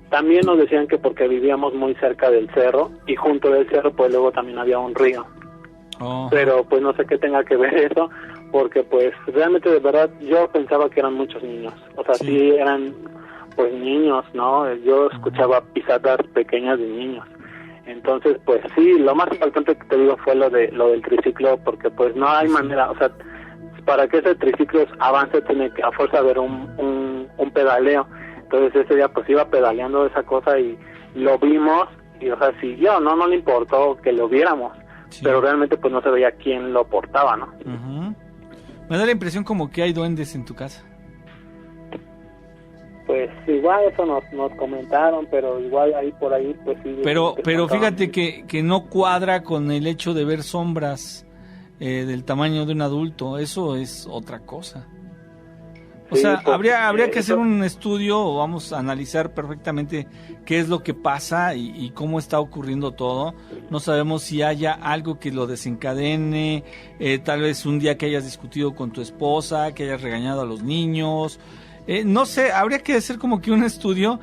También nos decían que porque vivíamos muy cerca del cerro y junto del cerro pues luego también había un río. Pero pues no sé qué tenga que ver eso, porque pues realmente de verdad yo pensaba que eran muchos niños, o sea, sí eran pues niños, ¿no? Yo escuchaba pisadas pequeñas de niños. Entonces pues sí, lo más importante que te digo fue lo del triciclo, porque pues no hay manera, o sea, para que ese triciclo avance tiene que a fuerza haber un pedaleo. Entonces ese día pues iba pedaleando esa cosa y lo vimos y o sea, siguió, no le importó que lo viéramos. Sí. Pero realmente pues no se veía quién lo portaba, ¿no? Me da la impresión como que hay duendes en tu casa. Pues igual eso nos comentaron, pero igual ahí por ahí pues sí. Pero fíjate que no cuadra con el hecho de ver sombras del tamaño de un adulto, eso es otra cosa. O sea, pues, habría que hacer un estudio, o vamos a analizar perfectamente qué es lo que pasa y cómo está ocurriendo todo. No sabemos si haya algo que lo desencadene, tal vez un día que hayas discutido con tu esposa, que hayas regañado a los niños. No sé, habría que hacer como que un estudio,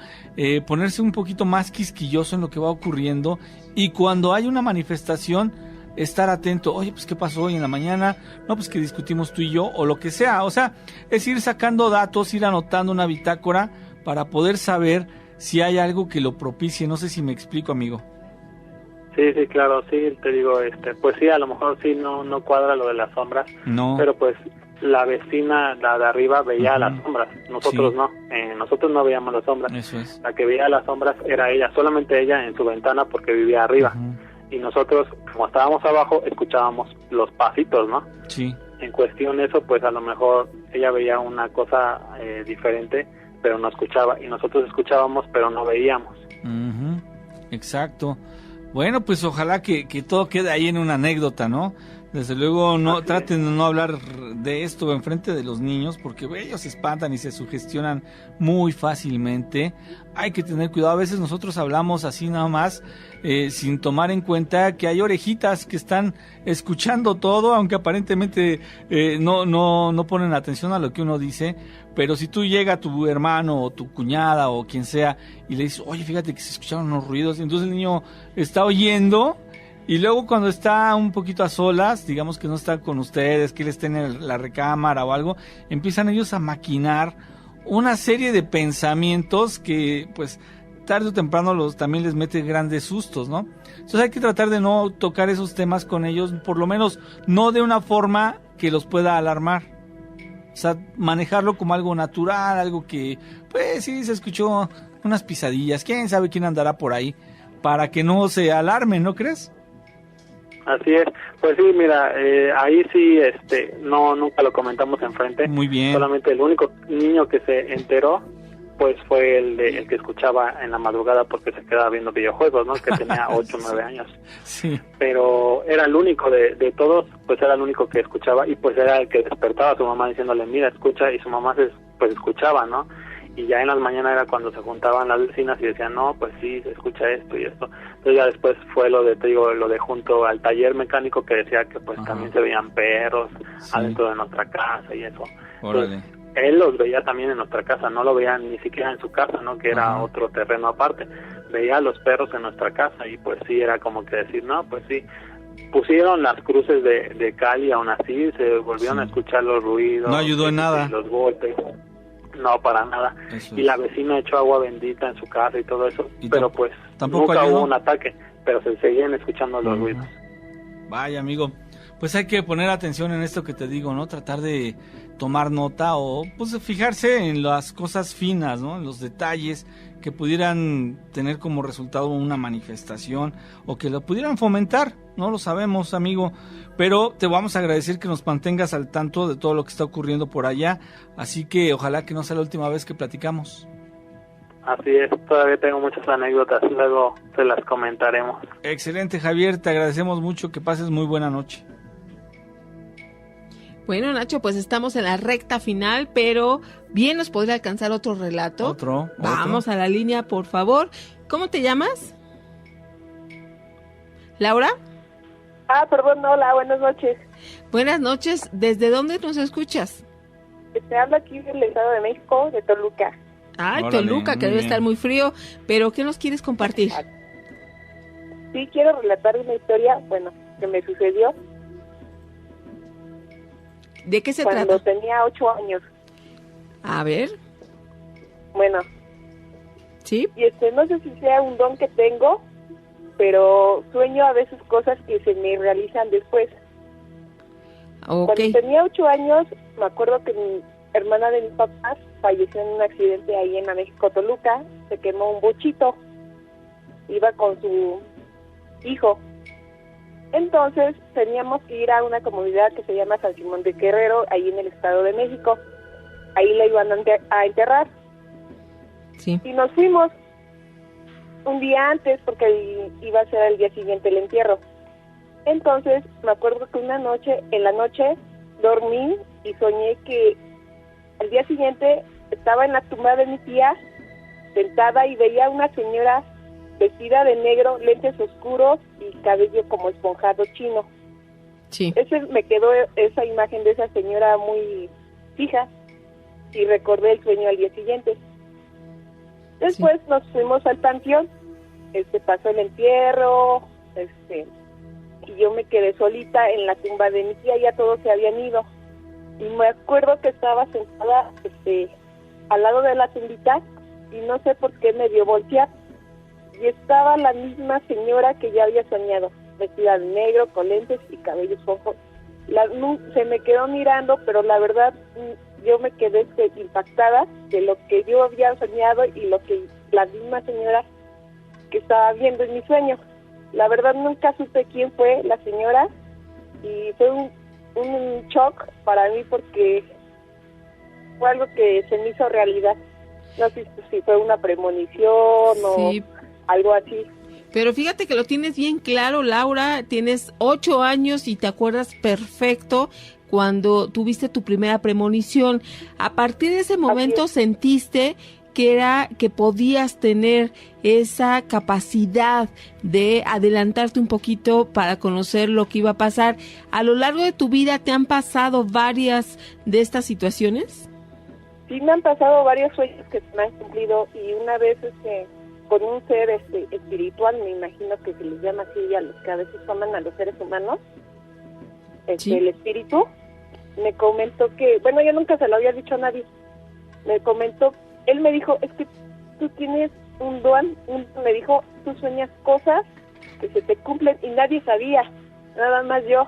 ponerse un poquito más quisquilloso en lo que va ocurriendo y cuando hay una manifestación, estar atento. Oye, pues ¿qué pasó hoy en la mañana? No, pues que discutimos tú y yo o lo que sea. O sea, es ir sacando datos, ir anotando una bitácora para poder saber si hay algo que lo propicie. No sé si me explico, amigo. Sí, claro, sí, te digo, pues sí, a lo mejor sí no cuadra lo de las sombras. No. Pero pues la vecina, la de arriba, veía las sombras. Nosotros no. Nosotros no veíamos las sombras. Eso es. La que veía las sombras era ella, solamente ella en su ventana porque vivía arriba. Y nosotros, como estábamos abajo, escuchábamos los pasitos, ¿no? Sí. En cuestión eso, pues a lo mejor ella veía una cosa diferente, pero no escuchaba. Y nosotros escuchábamos, pero no veíamos. Exacto. Bueno, pues ojalá que todo quede ahí en una anécdota, ¿no? Desde luego traten de no hablar de esto enfrente de los niños porque ellos se espantan y se sugestionan muy fácilmente. Hay que tener cuidado, a veces nosotros hablamos así nada más sin tomar en cuenta que hay orejitas que están escuchando todo, aunque aparentemente no ponen atención a lo que uno dice. Pero si tú llega tu hermano o tu cuñada o quien sea y le dices, oye, fíjate que se escucharon unos ruidos, entonces el niño está oyendo. Y luego cuando está un poquito a solas, digamos que no está con ustedes, que él esté en la recámara o algo, empiezan ellos a maquinar una serie de pensamientos que pues tarde o temprano también les mete grandes sustos, ¿no? Entonces hay que tratar de no tocar esos temas con ellos, por lo menos no de una forma que los pueda alarmar. O sea, manejarlo como algo natural, algo que pues sí se escuchó unas pisadillas, quién sabe quién andará por ahí, para que no se alarmen, ¿no crees? Así es, pues sí, mira, ahí sí, nunca lo comentamos enfrente. Muy bien. Solamente el único niño que se enteró, pues fue el que escuchaba en la madrugada porque se quedaba viendo videojuegos, ¿no? Que tenía 8 o 9 años. Sí. Pero era el único de todos, pues era el único que escuchaba y pues era el que despertaba a su mamá diciéndole, mira, escucha, y su mamá pues escuchaba, ¿no? Y ya en las mañanas era cuando se juntaban las vecinas y decían, no, pues sí, se escucha esto y esto. Entonces ya después fue lo de junto al taller mecánico que decía que pues también se veían perros adentro de nuestra casa y eso. Órale. Entonces, él los veía también en nuestra casa, no lo veía ni siquiera en su casa, ¿no? Que era otro terreno aparte. Veía a los perros en nuestra casa y pues sí, era como que decir, no, pues sí. Pusieron las cruces de cal y aún así se volvieron a escuchar los ruidos. No ayudó en nada. Los golpes. No, para nada. Y la vecina echó agua bendita en su casa y todo eso, pero pues nunca hubo un ataque. pero se seguían escuchando los ruidos. Vaya, amigo, pues hay que poner atención en esto que te digo, ¿no? Tratar de tomar nota o pues fijarse en las cosas finas, ¿no? En los detalles que pudieran tener como resultado una manifestación o que lo pudieran fomentar, no lo sabemos, amigo, pero te vamos a agradecer que nos mantengas al tanto de todo lo que está ocurriendo por allá, así que ojalá que no sea la última vez que platicamos. Así es, todavía tengo muchas anécdotas, luego se las comentaremos. Excelente, Javier, te agradecemos mucho, que pases muy buena noche. Bueno, Nacho, pues estamos en la recta final, pero bien nos podría alcanzar otro relato. Otro. Vamos a la línea, por favor. ¿Cómo te llamas? ¿Laura? Perdón, hola, buenas noches. Buenas noches, ¿desde dónde nos escuchas? Te hablo aquí del Estado de México, de Toluca. Ay, Órale, Toluca, que debe estar muy frío, pero ¿qué nos quieres compartir? Sí, quiero relatar una historia, que me sucedió. ¿De qué se trata? Cuando tenía 8 años. A ver. Bueno. ¿Sí? Y no sé si sea un don que tengo, pero sueño a veces cosas que se me realizan después. Okay. Cuando tenía 8 años, me acuerdo que mi hermana de mi papá falleció en un accidente ahí en la México Toluca, se quemó un bochito, iba con su hijo. Entonces teníamos que ir a una comunidad que se llama San Simón de Guerrero, ahí en el Estado de México. Ahí la iban a enterrar. Sí. Y nos fuimos un día antes porque iba a ser el día siguiente el entierro. Entonces me acuerdo que en la noche dormí y soñé que al día siguiente estaba en la tumba de mi tía, sentada, y veía a una señora vestida de negro, lentes oscuros y cabello como esponjado chino. Sí. Me quedó esa imagen de esa señora muy fija y recordé el sueño al día siguiente. Después nos fuimos al panteón, pasó el entierro, y yo me quedé solita en la tumba de mi tía, ya todos se habían ido. Y me acuerdo que estaba sentada al lado de la tumbita y no sé por qué me dio voltear. Y estaba la misma señora que ya había soñado, vestida de negro, con lentes y cabello esponjoso. Se me quedó mirando, pero la verdad yo me quedé impactada de lo que yo había soñado y lo que la misma señora que estaba viendo en mi sueño. La verdad nunca supe quién fue la señora y fue un shock para mí porque fue algo que se me hizo realidad. No sé si fue una premonición o algo así. Pero fíjate que lo tienes bien claro, Laura, tienes 8 años y te acuerdas perfecto cuando tuviste tu primera premonición. A partir de ese momento sentiste que podías tener esa capacidad de adelantarte un poquito para conocer lo que iba a pasar. ¿A lo largo de tu vida te han pasado varias de estas situaciones? Sí, me han pasado varios sueños que se me han cumplido y una vez con un ser espiritual, me imagino que se les llama así a los que a veces toman a los seres humanos, el espíritu, me comentó que, yo nunca se lo había dicho a nadie, me comentó, él me dijo, es que tú tienes un don, me dijo, tú sueñas cosas que se te cumplen y nadie sabía, nada más yo,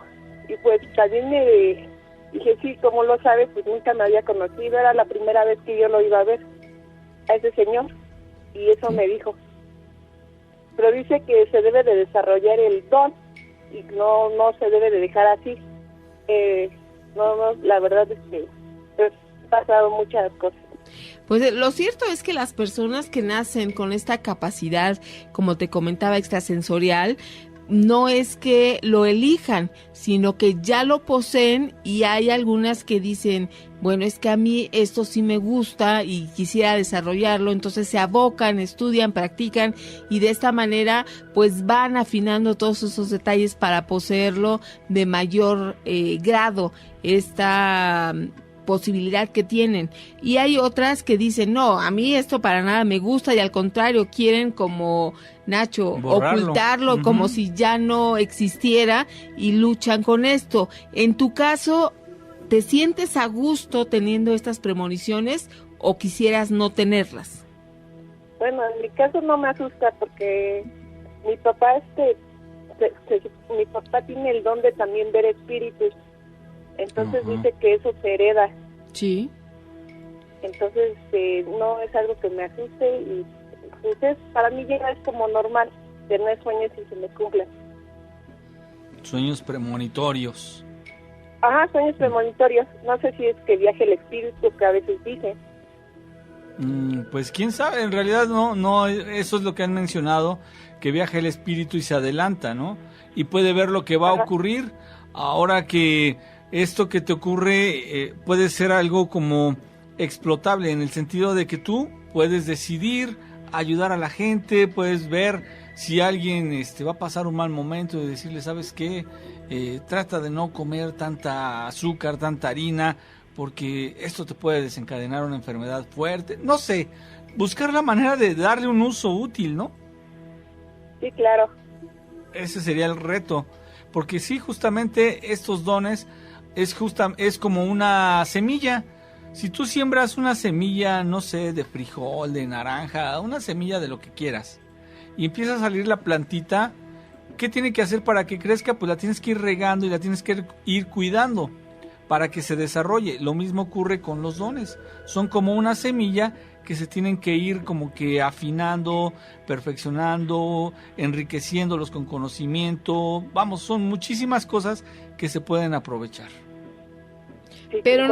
y pues también me dije, sí, como lo sabes, pues nunca me había conocido, era la primera vez que yo lo iba a ver, a ese señor. Y eso me dijo. Pero dice que se debe de desarrollar el don y no se debe de dejar así. La verdad es que han pasado muchas cosas. Pues lo cierto es que las personas que nacen con esta capacidad, como te comentaba, extrasensorial, no es que lo elijan, sino que ya lo poseen y hay algunas que dicen, bueno, es que a mí esto sí me gusta y quisiera desarrollarlo, entonces se abocan, estudian, practican y de esta manera pues van afinando todos esos detalles para poseerlo de mayor grado, esta posibilidad que tienen. Y hay otras que dicen, no, a mí esto para nada me gusta y al contrario quieren como Nacho, ocultarlo como si ya no existiera y luchan con esto. En tu caso, ¿te sientes a gusto teniendo estas premoniciones o quisieras no tenerlas? Bueno, en mi caso no me asusta porque mi papá mi papá tiene el don de también ver espíritus, entonces dice que eso se hereda. Sí. Entonces no es algo que me asuste y pues para mí ya es como normal tener sueños y se me cumplen. Sueños premonitorios. Ajá, sueños premonitorios. No sé si es que viaje el espíritu que a veces dice. Pues quién sabe, en realidad no, eso es lo que han mencionado, que viaja el espíritu y se adelanta, ¿no? Y puede ver lo que va a ocurrir. Ahora que esto que te ocurre puede ser algo como explotable, en el sentido de que tú puedes decidir ayudar a la gente, puedes ver si alguien va a pasar un mal momento y decirle, ¿sabes qué? Trata de no comer tanta azúcar, tanta harina, porque esto te puede desencadenar una enfermedad fuerte. No sé, buscar la manera de darle un uso útil, ¿no? Sí, claro. Ese sería el reto, porque sí, justamente estos dones es como una semilla. Si tú siembras una semilla, no sé, de frijol, de naranja, una semilla de lo que quieras, y empieza a salir la plantita, ¿qué tiene que hacer para que crezca? Pues la tienes que ir regando y la tienes que ir cuidando para que se desarrolle. Lo mismo ocurre con los dones. Son como una semilla que se tienen que ir como que afinando, perfeccionando, enriqueciéndolos con conocimiento. Vamos, son muchísimas cosas que se pueden aprovechar. Sí, pero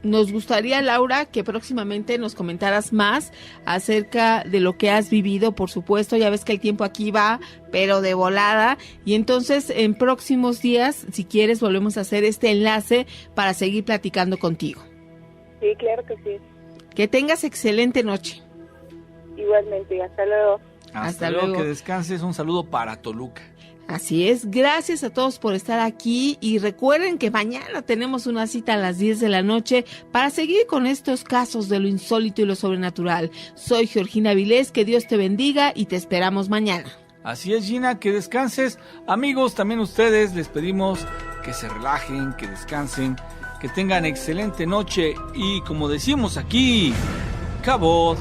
nos gustaría, Laura, que próximamente nos comentaras más acerca de lo que has vivido, por supuesto. Ya ves que el tiempo aquí va, pero de volada. Y entonces, en próximos días, si quieres, volvemos a hacer este enlace para seguir platicando contigo. Sí, claro que sí. Que tengas excelente noche. Igualmente, hasta luego. Hasta luego, que descanses. Un saludo para Toluca. Así es, gracias a todos por estar aquí y recuerden que mañana tenemos una cita a las 10 de la noche para seguir con estos casos de lo insólito y lo sobrenatural. Soy Georgina Avilés, que Dios te bendiga y te esperamos mañana. Así es, Gina, que descanses. Amigos, también ustedes les pedimos que se relajen, que descansen, que tengan excelente noche y como decimos aquí, cabot.